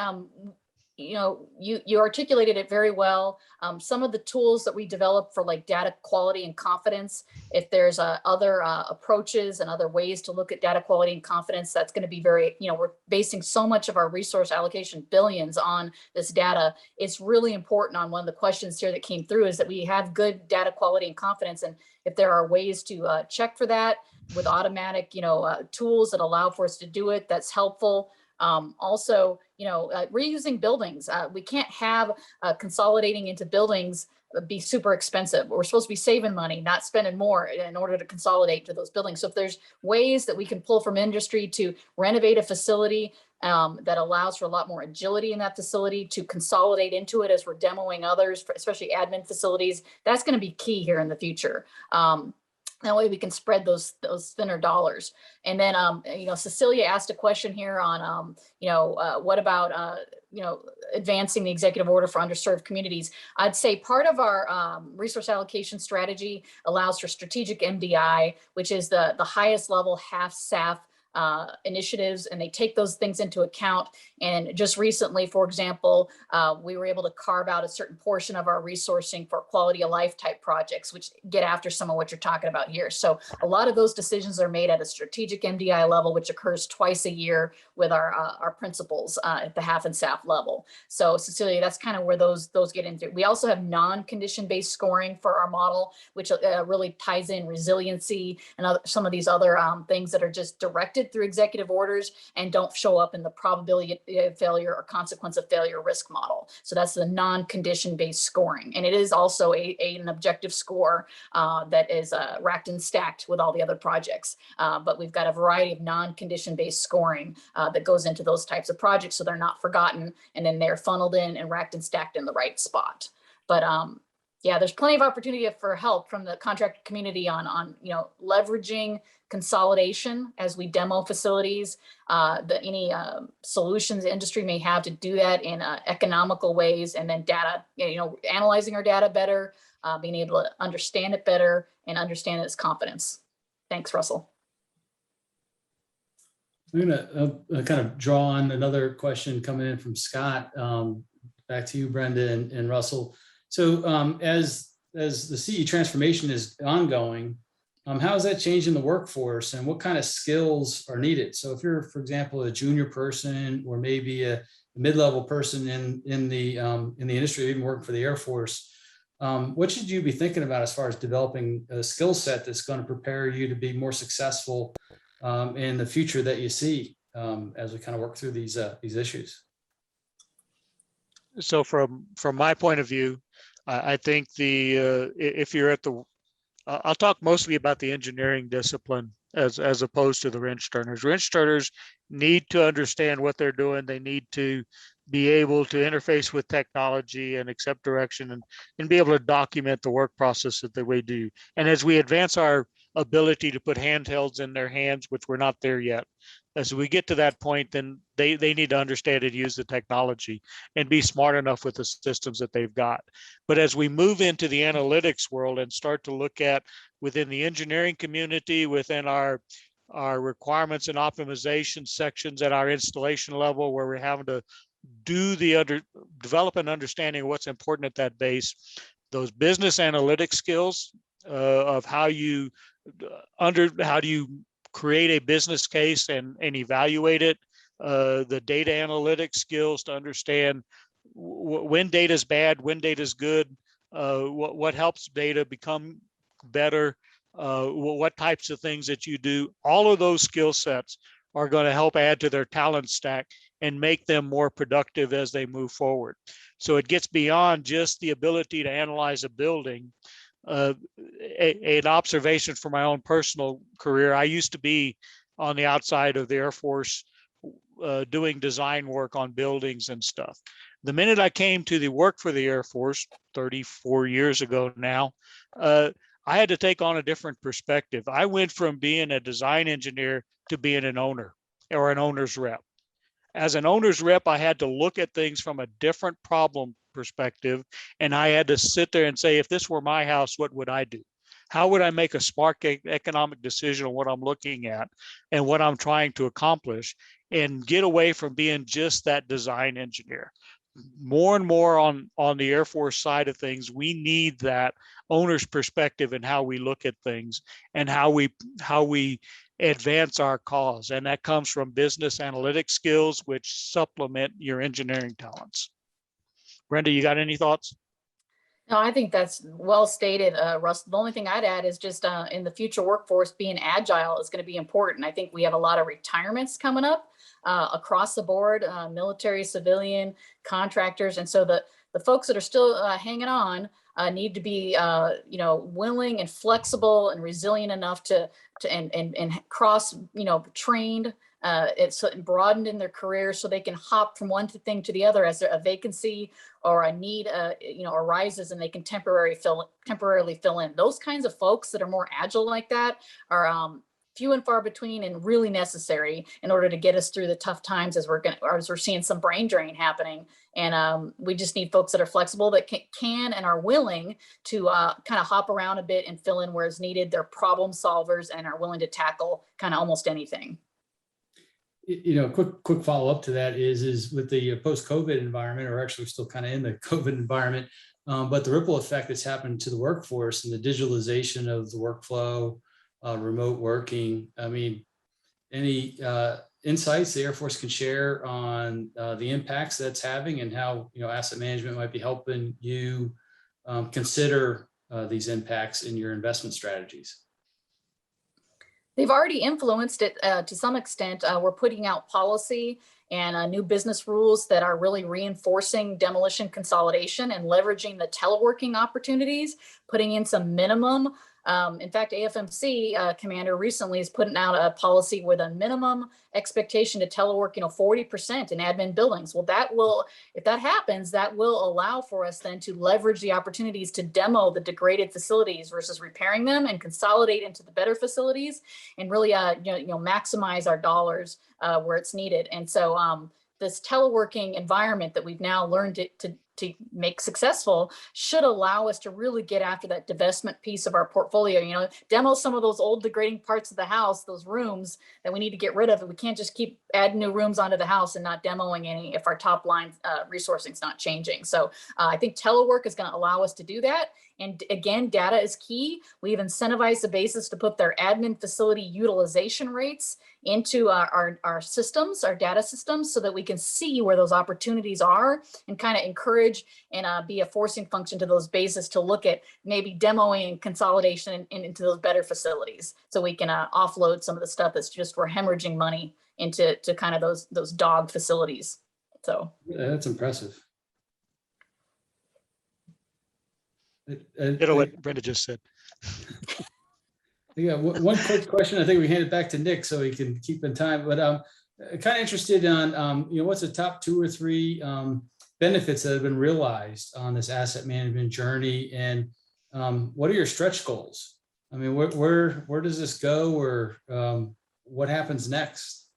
You articulated it very well. Some of the tools that we develop for like data quality and confidence, if there's other approaches and other ways to look at data quality and confidence, that's going to be very, we're basing so much of our resource allocation, billions, on this data. It's really important. On one of the questions here that came through is that we have good data quality and confidence. And if there are ways to check for that with automatic, tools that allow for us to do it, that's helpful. Also, reusing buildings. We can't have consolidating into buildings be super expensive. We're supposed to be saving money, not spending more in order to consolidate to those buildings. So if there's ways that we can pull from industry to renovate a facility that allows for a lot more agility in that facility, to consolidate into it as we're demoing others, especially admin facilities, that's going to be key here in the future. That way we can spread those thinner dollars. And then, Cecilia asked a question here on, what about, advancing the executive order for underserved communities. I'd say part of our resource allocation strategy allows for strategic MDI, which is the highest level half SAF initiatives, and they take those things into account. And just recently, for example, we were able to carve out a certain portion of our resourcing for quality of life type projects, which get after some of what you're talking about here. So a lot of those decisions are made at a strategic MDI level, which occurs twice a year with our principals at the HAF and SAF level. So Cecilia, that's kind of where those get into. We also have non-condition based scoring for our model, which really ties in resiliency and some of these other things that are just directed through executive orders and don't show up in the probability of failure or consequence of failure risk model. So that's the non-condition based scoring. And it is also an objective score that is racked and stacked with all the other projects. But we've got a variety of non-condition based scoring that goes into those types of projects, so they're not forgotten, and then they're funneled in and racked and stacked in the right spot. But yeah, there's plenty of opportunity for help from the contractor community on leveraging consolidation as we demo facilities, any solutions the industry may have to do that in economical ways, and then data, analyzing our data better, being able to understand it better and understand its confidence. Thanks, Russell. I'm going to kind of draw on another question coming in from Scott. Back to you, Brenda and Russell. So as the CE transformation is ongoing, how is that changing the workforce, and what kind of skills are needed? So if you're, for example, a junior person or maybe a mid-level person in the industry, even working for the Air Force, what should you be thinking about as far as developing a skill set that's going to prepare you to be more successful in the future that you see as we kind of work through these issues? So from my point of view, I think if you're at the, I'll talk mostly about the engineering discipline as opposed to the wrench turners. Wrench turners need to understand what they're doing. They need to be able to interface with technology and accept direction and be able to document the work process that we do. And as we advance our ability to put handhelds in their hands, which we're not there yet, as we get to that point, then they need to understand and use the technology and be smart enough with the systems that they've got. But as we move into the analytics world and start to look at within the engineering community, within our requirements and optimization sections at our installation level, where we're having to do develop an understanding of what's important at that base, those business analytics skills of how do you create a business case and evaluate it, the data analytics skills to understand when data is bad, when data is good, what helps data become better, what types of things that you do. All of those skill sets are going to help add to their talent stack and make them more productive as they move forward. So it gets beyond just the ability to analyze a building. An observation from my own personal career, I used to be on the outside of the Air Force doing design work on buildings and stuff. The minute I came to the work for the Air Force 34 years ago now, I had to take on a different perspective. I went from being a design engineer to being an owner or an owner's rep. As an owner's rep, I had to look at things from a different problem perspective. And I had to sit there and say, if this were my house, what would I do? How would I make a smart economic decision on what I'm looking at and what I'm trying to accomplish, and get away from being just that design engineer? More and more on the Air Force side of things, we need that owner's perspective in how we look at things and how we advance our cause. And that comes from business analytics skills, which supplement your engineering talents. Brenda, you got any thoughts? No, I think that's well stated, Russ. The only thing I'd add is just in the future workforce, being agile is going to be important. I think we have a lot of retirements coming up. across the board, military, civilian, contractors. And so the folks that are still hanging on need to be, willing and flexible and resilient enough to cross, trained, it's broadened in their careers so they can hop from one thing to the other as a vacancy or a need, arises, and they can temporarily fill in. Those kinds of folks that are more agile like that are few and far between and really necessary in order to get us through the tough times as we're seeing some brain drain happening. And we just need folks that are flexible, that can and are willing to kind of hop around a bit and fill in where it's needed. They're problem solvers and are willing to tackle kind of almost anything. Quick follow up to that is with the post-COVID environment, or actually still kind of in the COVID environment, but the ripple effect that's happened to the workforce and the digitalization of the workflow, remote working. I mean, any insights the Air Force can share on the impacts that's having and how asset management might be helping you consider these impacts in your investment strategies? They've already influenced it to some extent. We're putting out policy and new business rules that are really reinforcing demolition consolidation and leveraging the teleworking opportunities, putting in some minimum. In fact, AFMC commander recently is putting out a policy with a minimum expectation to telework, 40% in admin buildings. Well, if that happens, that will allow for us then to leverage the opportunities to demo the degraded facilities versus repairing them and consolidate into the better facilities and really, maximize our dollars where it's needed. And so this teleworking environment that we've now learned to make successful should allow us to really get after that divestment piece of our portfolio, demo some of those old degrading parts of the house, those rooms that we need to get rid of. And we can't just keep adding new rooms onto the house and not demoing any if our top line resourcing is not changing. So I think telework is going to allow us to do that. And again, data is key. We've incentivized the bases to put their admin facility utilization rates into our systems, our data systems, so that we can see where those opportunities are and kind of encourage and be a forcing function to those bases to look at maybe demoing and consolidation into those better facilities, so we can offload some of the stuff that's just we're hemorrhaging money into kind of those dog facilities. So yeah, that's impressive. What Brenda just said. Yeah, one quick question. I think we hand it back to Nick so he can keep in time. But kind of interested on what's the top 2 or 3 benefits that have been realized on this asset management journey, and what are your stretch goals? I mean, where does this go, or what happens next?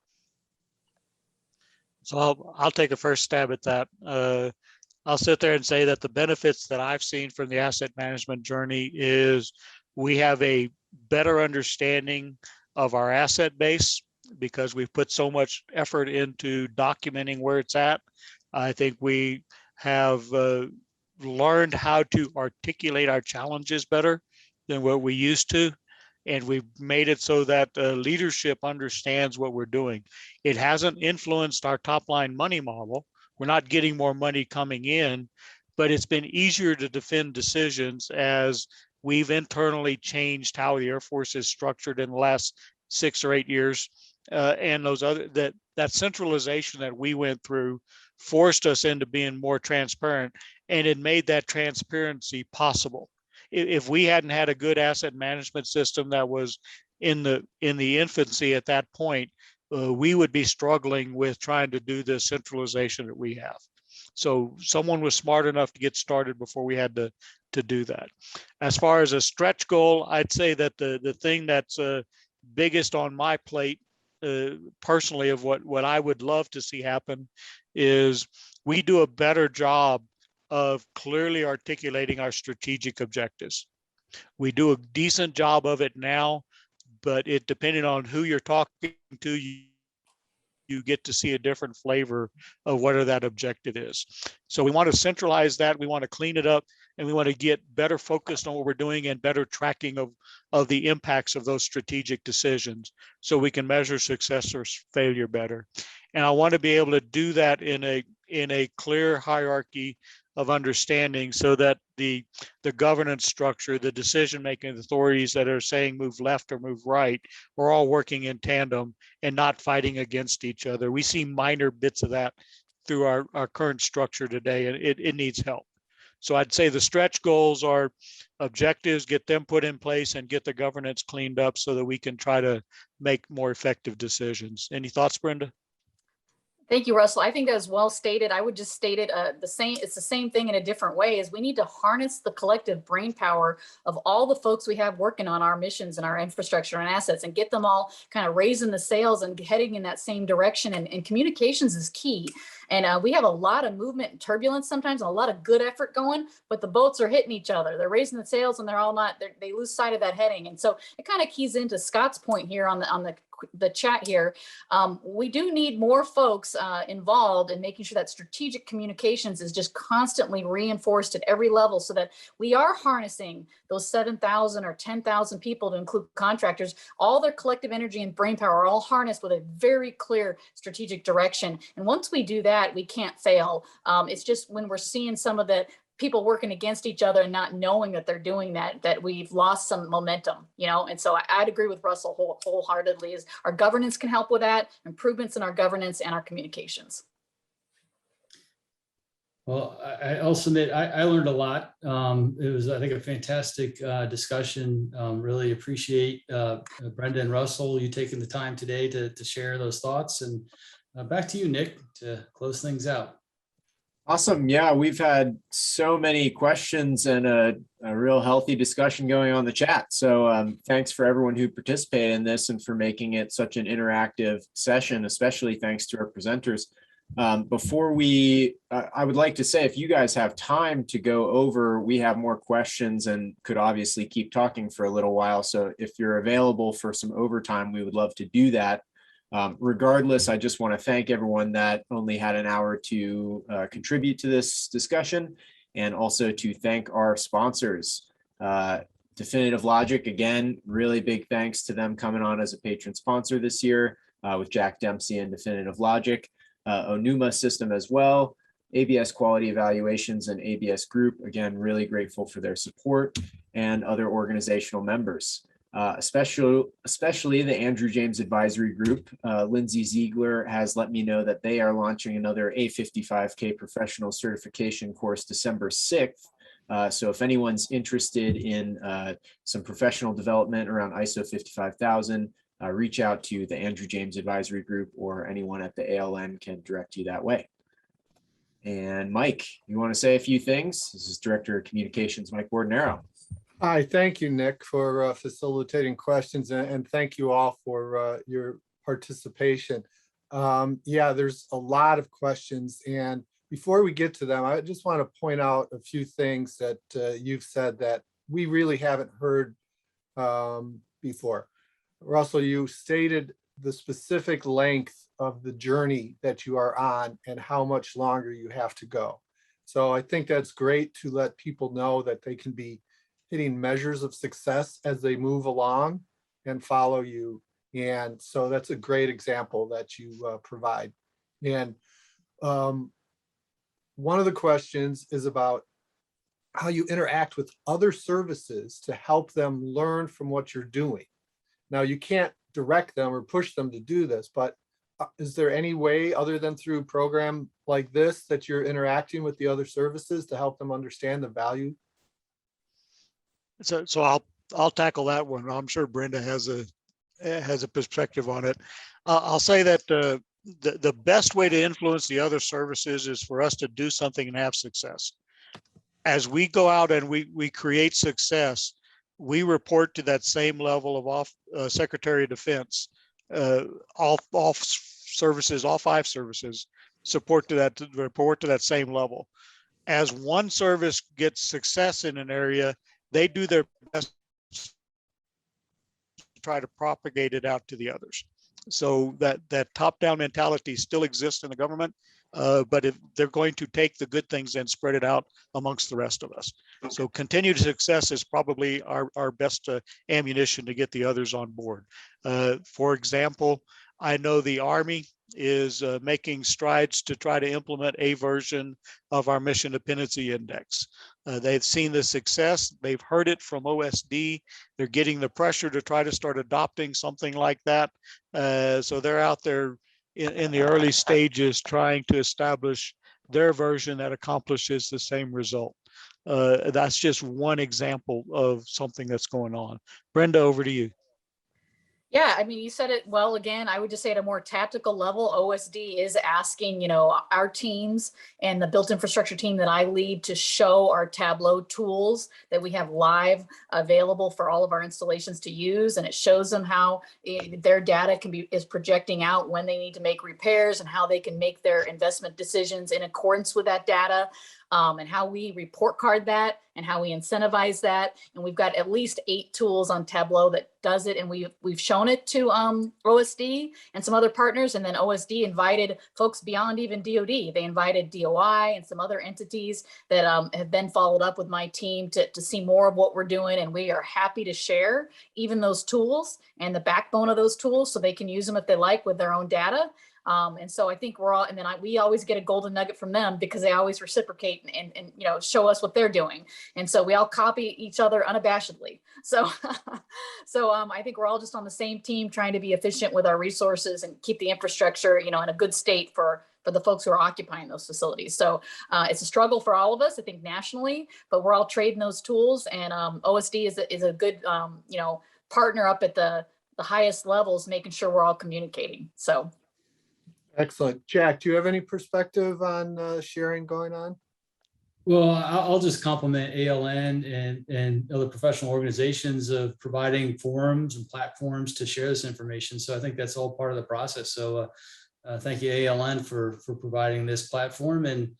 So I'll take a first stab at that. I'll sit there and say that the benefits that I've seen from the asset management journey is we have a better understanding of our asset base because we've put so much effort into documenting where it's at. I think we have learned how to articulate our challenges better than what we used to. And we've made it so that leadership understands what we're doing. It hasn't influenced our top line money model. We're not getting more money coming in, but it's been easier to defend decisions as we've internally changed how the Air Force is structured in the last 6 or 8 years. And those other that centralization that we went through forced us into being more transparent, and it made that transparency possible. If we hadn't had a good asset management system that was in the infancy at that point, we would be struggling with trying to do the centralization that we have. So someone was smart enough to get started before we had to do that. As far as a stretch goal, I'd say that the thing that's biggest on my plate personally of what I would love to see happen is we do a better job of clearly articulating our strategic objectives. We do a decent job of it now, but it depending on who you're talking to, you get to see a different flavor of whatever that objective is. So we want to centralize that, we want to clean it up, and we want to get better focused on what we're doing and better tracking of the impacts of those strategic decisions so we can measure success or failure better. And I want to be able to do that in a clear hierarchy of understanding so that the governance structure, the decision-making authorities that are saying move left or move right, are all working in tandem and not fighting against each other. We see minor bits of that through our current structure today, and it needs help. So I'd say the stretch goals are objectives, get them put in place and get the governance cleaned up so that we can try to make more effective decisions. Any thoughts, Brenda? Thank you, Russell. I think that was well stated. I would just state it the same. It's the same thing in a different way. Is we need to harness the collective brain power of all the folks we have working on our missions and our infrastructure and assets, and get them all kind of raising the sails and heading in that same direction. And communications is key. And we have a lot of movement and turbulence sometimes, and a lot of good effort going, but the boats are hitting each other. They're raising the sails, and they're all not. They lose sight of that heading. And so it kind of keys into Scott's point here on the chat here. We do need more folks involved in making sure that strategic communications is just constantly reinforced at every level, so that we are harnessing those 7,000 or 10,000 people, to include contractors. All their collective energy and brain power are all harnessed with a very clear strategic direction. And once we do that, we can't fail. It's just when we're seeing some of the people working against each other and not knowing that they're doing that we've lost some momentum, And so I'd agree with Russell wholeheartedly, is our governance can help with that, improvements in our governance and our communications. Well, I'll submit, I learned a lot. It was, I think, a fantastic discussion. Really appreciate Brenda and Russell, you taking the time today to share those thoughts. And back to you, Nick, to close things out. Awesome. Yeah, we've had so many questions and a real healthy discussion going on in the chat. So thanks for everyone who participated in this and for making it such an interactive session, especially thanks to our presenters. Before I would like to say, if you guys have time to go over, we have more questions and could obviously keep talking for a little while. So if you're available for some overtime, we would love to do that. Regardless, I just want to thank everyone that only had an hour to contribute to this discussion, and also to thank our sponsors. Definitive Logic, again, really big thanks to them coming on as a patron sponsor this year with Jack Dempsey and Definitive Logic. Onuma System as well, ABS Quality Evaluations and ABS Group, again, really grateful for their support, and other organizational members. Especially the Andrew James Advisory Group. Lindsay Ziegler has let me know that they are launching another A55K professional certification course December 6th. So if anyone's interested in some professional development around ISO 55000, reach out to the Andrew James Advisory Group, or anyone at the ALN can direct you that way. And Mike, you want to say a few things? This is Director of Communications, Mike Bordenaro. Hi, thank you, Nick, for facilitating questions, and thank you all for your participation. Yeah, there's a lot of questions, and before we get to them, I just want to point out a few things that you've said that we really haven't heard before. Russell, you stated the specific length of the journey that you are on and how much longer you have to go. So I think that's great to let people know that they can be hitting measures of success as they move along and follow you. And so that's a great example that you provide. And one of the questions is about how you interact with other services to help them learn from what you're doing. Now, you can't direct them or push them to do this, but is there any way other than through a program like this that you're interacting with the other services to help them understand the value? So I'll tackle that one. I'm sure Brenda has a perspective on it. I'll say that the best way to influence the other services is for us to do something and have success. As we go out and we create success, we report to that same level of Secretary of Defense. All services, all 5 services, report to that same level. As one service gets success in an area, they do their best to try to propagate it out to the others. So that top-down mentality still exists in the government, but if they're going to take the good things and spread it out amongst the rest of us. Okay. So continued success is probably our best ammunition to get the others on board. For example, I know the Army is making strides to try to implement a version of our mission dependency index. They've seen the success. They've heard it from OSD. They're getting the pressure to try to start adopting something like that. So they're out there in the early stages trying to establish their version that accomplishes the same result. That's just one example of something that's going on. Brenda, over to you. Yeah, I mean, you said it well. Again, I would just say at a more tactical level, OSD is asking, you know, our teams and the built infrastructure team that I lead to show our Tableau tools that we have live available for all of our installations to use. And it shows them how their data is projecting out when they need to make repairs and how they can make their investment decisions in accordance with that data. And how we report card that and how we incentivize that. And we've got at least 8 tools on Tableau that does it. And we've shown it to OSD and some other partners. And then OSD invited folks beyond even DoD. They invited DOI and some other entities that have been followed up with my team to see more of what we're doing. And we are happy to share even those tools and the backbone of those tools so they can use them if they like with their own data. And so I think we're all, and then we always get a golden nugget from them because they always reciprocate and you know, show us what they're doing. And so we all copy each other unabashedly. So, I think we're all just on the same team trying to be efficient with our resources and keep the infrastructure, you know, in a good state for the folks who are occupying those facilities. So it's a struggle for all of us, I think, nationally, but we're all trading those tools. And OSD is a good, you know, partner up at the highest levels, making sure we're all communicating. So. Excellent. Jack, do you have any perspective on sharing going on? Well, I'll just compliment ALN and other professional organizations of providing forums and platforms to share this information. So I think that's all part of the process. So thank you, ALN, for providing this platform, and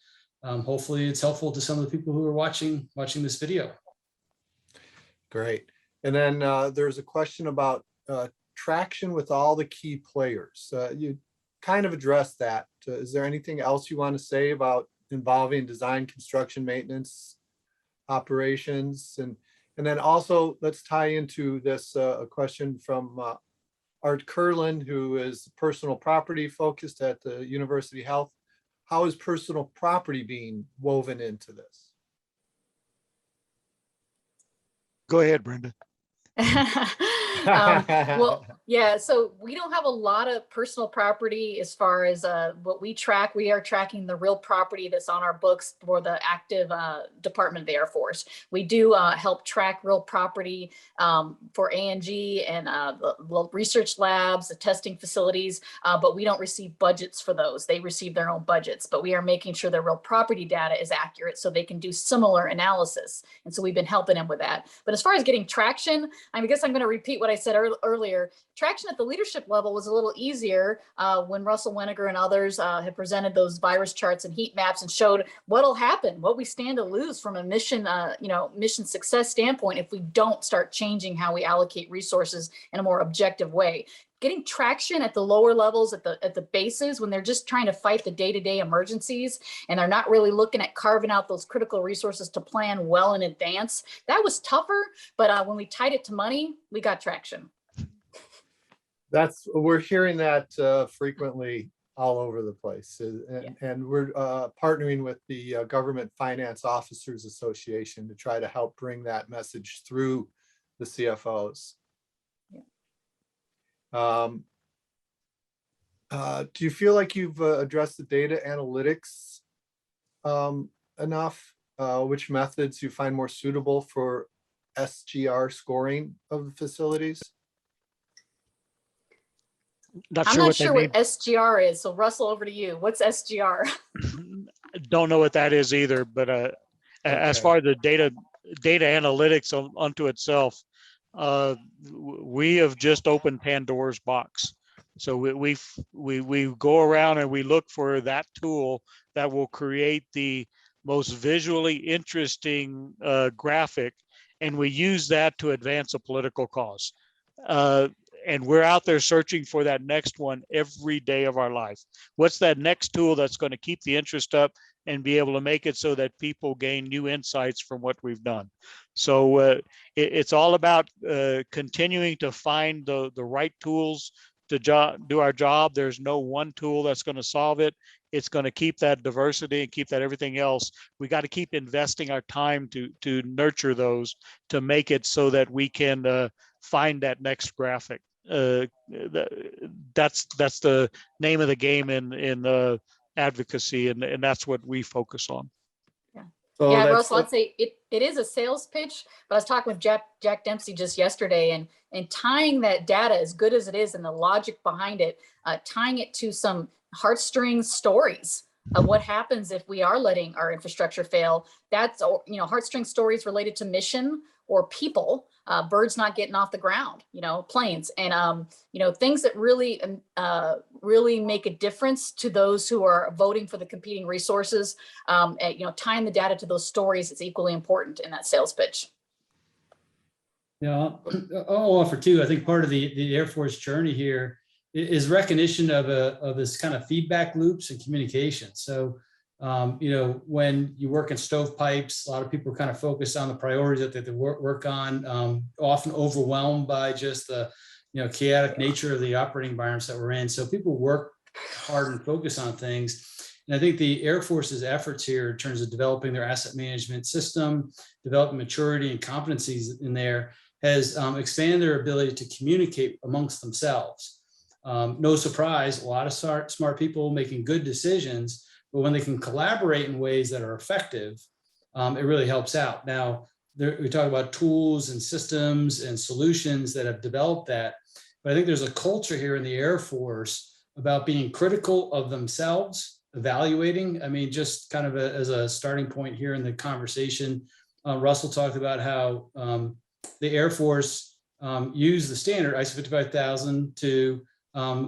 hopefully it's helpful to some of the people who are watching this video. Great. And then there's a question about traction with all the key players. You kind of addressed that. Is there anything else you want to say about involving design, construction, maintenance, operations? And then also let's tie into this a question from Art Curlin, who is personal property focused at the University Health. How is personal property being woven into this? Go ahead, Brenda. Well, yeah, so we don't have a lot of personal property as far as what we track. We are tracking the real property that's on our books for the active Department of the Air Force. We do help track real property for A&G and the research labs, the testing facilities, but we don't receive budgets for those. They receive their own budgets, but we are making sure their real property data is accurate so they can do similar analysis. And so we've been helping them with that. But as far as getting traction, I guess I'm going to repeat what I said earlier. Traction at the leadership level was a little easier when Russell Weniger and others had presented those virus charts and heat maps and showed what'll happen, what we stand to lose from a mission, mission success standpoint if we don't start changing how we allocate resources in a more objective way. Getting traction at the lower levels, at the bases, when they're just trying to fight the day-to-day emergencies and they're not really looking at carving out those critical resources to plan well in advance, that was tougher. But when we tied it to money, we got traction. We're hearing that frequently all over the place, and we're partnering with the Government Finance Officers Association to try to help bring that message through the CFOs. Do you feel like you've addressed the data analytics enough? Which methods you find more suitable for SGR scoring of the facilities? I'm not sure what SGR is. So Russell, over to you. What's SGR? Don't know what that is either, but okay. As far as the data analytics unto itself, we have just opened Pandora's box. So we go around and we look for that tool that will create the most visually interesting graphic, and we use that to advance a political cause. And we're out there searching for that next one every day of our life. What's that next tool that's going to keep the interest up and be able to make it so that people gain new insights from what we've done? So it's all about continuing to find the right tools do our job. There's no one tool that's going to solve it. It's going to keep that diversity and keep that everything else. We got to keep investing our time to nurture those, to make it so that we can find that next graphic. That's the name of the game in advocacy, and that's what we focus on. So Yeah, that's- Russell, I'd say it is a sales pitch, but I was talking with Jack Dempsey just yesterday, and tying that data, as good as it is, and the logic behind it, tying it to some heartstrings stories of what happens if we are letting our infrastructure fail. That's, heartstring stories related to mission or people, birds not getting off the ground, planes, and things that really really make a difference to those who are voting for the competing resources. Tying the data to those stories is equally important in that sales pitch. Yeah, I'll offer too. I think part of the Air Force journey here is recognition of this kind of feedback loops and communication. So, when you work in stovepipes, a lot of people are kind of focused on the priorities that they work on, often overwhelmed by just the chaotic nature of the operating environments that we're in. So people work hard and focus on things. And I think the Air Force's efforts here in terms of developing their asset management system, developing maturity and competencies in there, has expanded their ability to communicate amongst themselves. No surprise, a lot of smart people making good decisions, but when they can collaborate in ways that are effective, it really helps out. Now, we talk about tools and systems and solutions that have developed that, but I think there's a culture here in the Air Force about being critical of themselves, evaluating. I mean, just kind of as a starting point here in the conversation, Russell talked about how the Air Force used the standard ISO 55000 to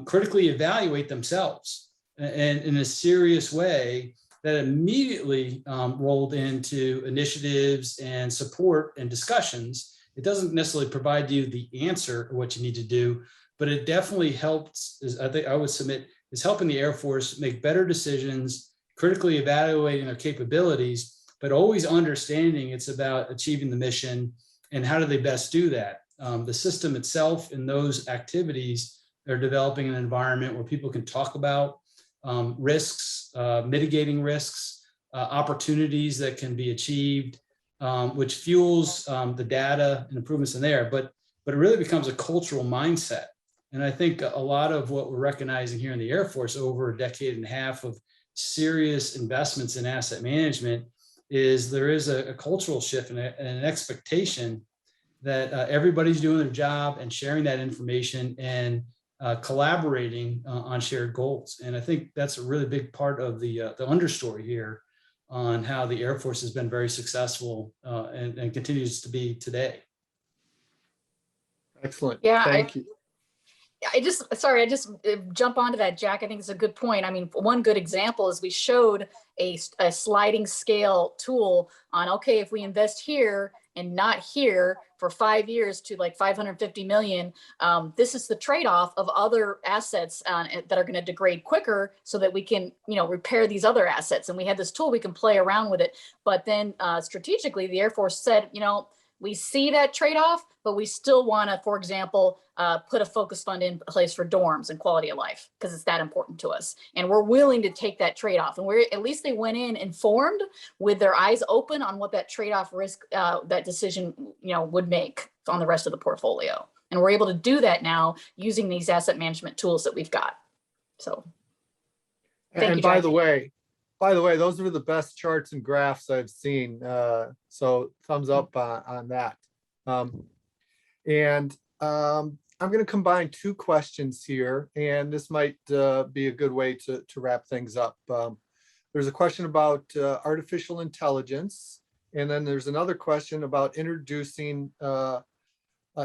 critically evaluate themselves, and in a serious way that immediately rolled into initiatives and support and discussions. It doesn't necessarily provide you the answer of what you need to do, but it definitely helps, I think I would submit, is helping the Air Force make better decisions, critically evaluating their capabilities, but always understanding it's about achieving the mission and how do they best do that. The system itself and those activities are developing an environment where people can talk about risks, mitigating risks, opportunities that can be achieved, which fuels the data and improvements in there. But it really becomes a cultural mindset. And I think a lot of what we're recognizing here in the Air Force over a decade and a half of serious investments in asset management is there is a cultural shift and an expectation that everybody's doing their job and sharing that information and collaborating on shared goals. And I think that's a really big part of the understory here on how the Air Force has been very successful and continues to be today. Excellent. Yeah, Thank you. I just jump onto that, Jack. I think it's a good point. I mean, one good example is we showed a sliding scale tool on, okay, if we invest here and not here for 5 years to like 550 million, this is the trade-off of other assets that are going to degrade quicker so that we can, repair these other assets. And we had this tool, we can play around with it. But then strategically, the Air Force said, we see that trade-off, but we still want to, for example, put a focus fund in place for dorms and quality of life because it's that important to us. And we're willing to take that trade-off. And at least they went in informed with their eyes open on what that trade-off risk, that decision, would make on the rest of the portfolio. And we're able to do that now using these asset management tools that we've got. So, thank you, by Jack. the way, those were the best charts and graphs I've seen. So thumbs up on that. I'm going to combine two questions here, and this might be a good way to wrap things up. There's a question about artificial intelligence, and then there's another question about introducing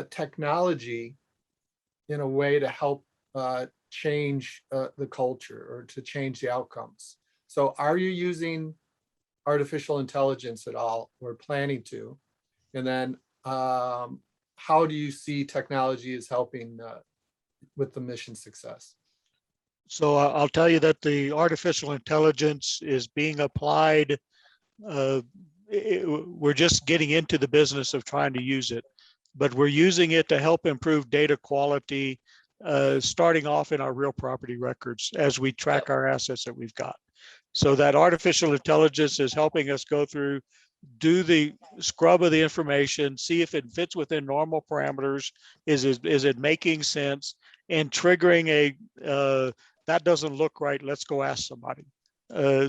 technology in a way to help change the culture or to change the outcomes. So are you using artificial intelligence at all or planning to? And then how do you see technology as helping with the mission success? So I'll tell you that the artificial intelligence is being applied. We're just getting into the business of trying to use it, but we're using it to help improve data quality, starting off in our real property records as we track our assets that we've got. So that artificial intelligence is helping us go through, do the scrub of the information, see if it fits within normal parameters. Is it making sense? And triggering that doesn't look right, let's go ask somebody.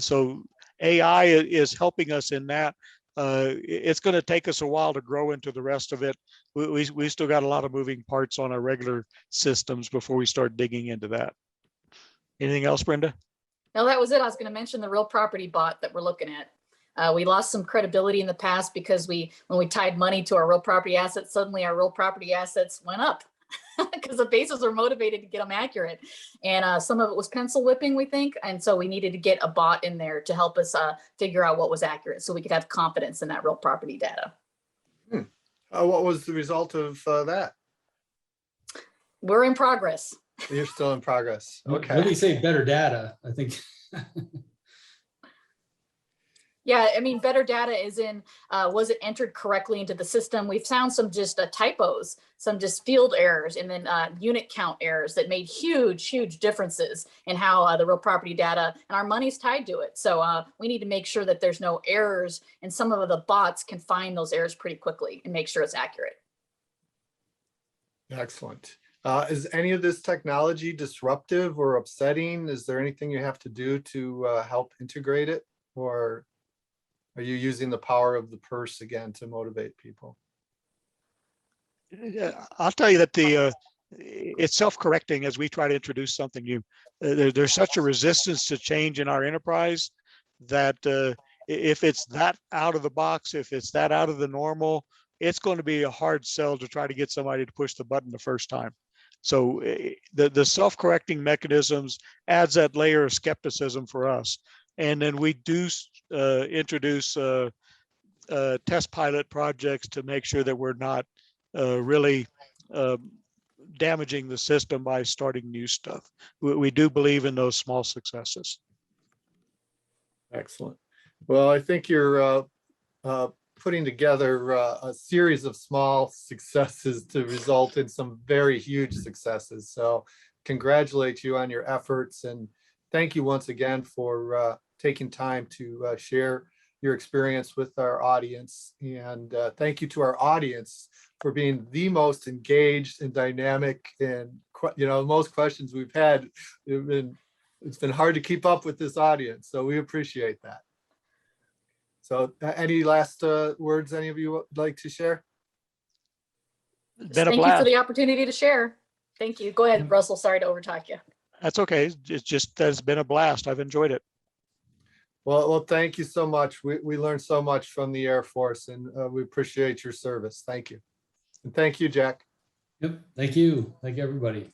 So AI is helping us in that. It's going to take us a while to grow into the rest of it. We still got a lot of moving parts on our regular systems before we start digging into that. Anything else, Brenda? No, that was it. I was going to mention the real property bot that we're looking at. We lost some credibility in the past because when we tied money to our real property assets, suddenly our real property assets went up because the bases were motivated to get them accurate. And some of it was pencil whipping, we think. And so we needed to get a bot in there to help us figure out what was accurate so we could have confidence in that real property data. What was the result of that? We're in progress. You're still in progress. Okay. Let me say better data, I think. Yeah, I mean, better data is in, was it entered correctly into the system? We've found some just typos, some just field errors, and then unit count errors that made huge, huge differences in how the real property data and our money's tied to it. So we need to make sure that there's no errors, and some of the bots can find those errors pretty quickly and make sure it's accurate. Excellent. Is any of this technology disruptive or upsetting? Is there anything you have to do to help integrate it? Or are you using the power of the purse again to motivate people? I'll tell you that it's self-correcting as we try to introduce something new. There's such a resistance to change in our enterprise that if it's that out of the box, if it's that out of the normal, it's going to be a hard sell to try to get somebody to push the button the first time. So the self-correcting mechanisms adds that layer of skepticism for us. And then we do introduce test pilot projects to make sure that we're not really damaging the system by starting new stuff. We do believe in those small successes. Excellent. Well, I think you're putting together a series of small successes to result in some very huge successes. So congratulate you on your efforts, and thank you once again for taking time to share your experience with our audience. And thank you to our audience for being the most engaged and dynamic, and most questions we've had. It's been hard to keep up with this audience, so we appreciate that. So any last words any of you would like to share? Thank you for the opportunity to share. Thank you. Go ahead, Russell. Sorry to overtalk you. That's okay. It's just that it's been a blast. I've enjoyed it. Well, thank you so much. We learned so much from the Air Force, and we appreciate your service. Thank you. And thank you, Jack. Yep. Thank you. Thank you, everybody.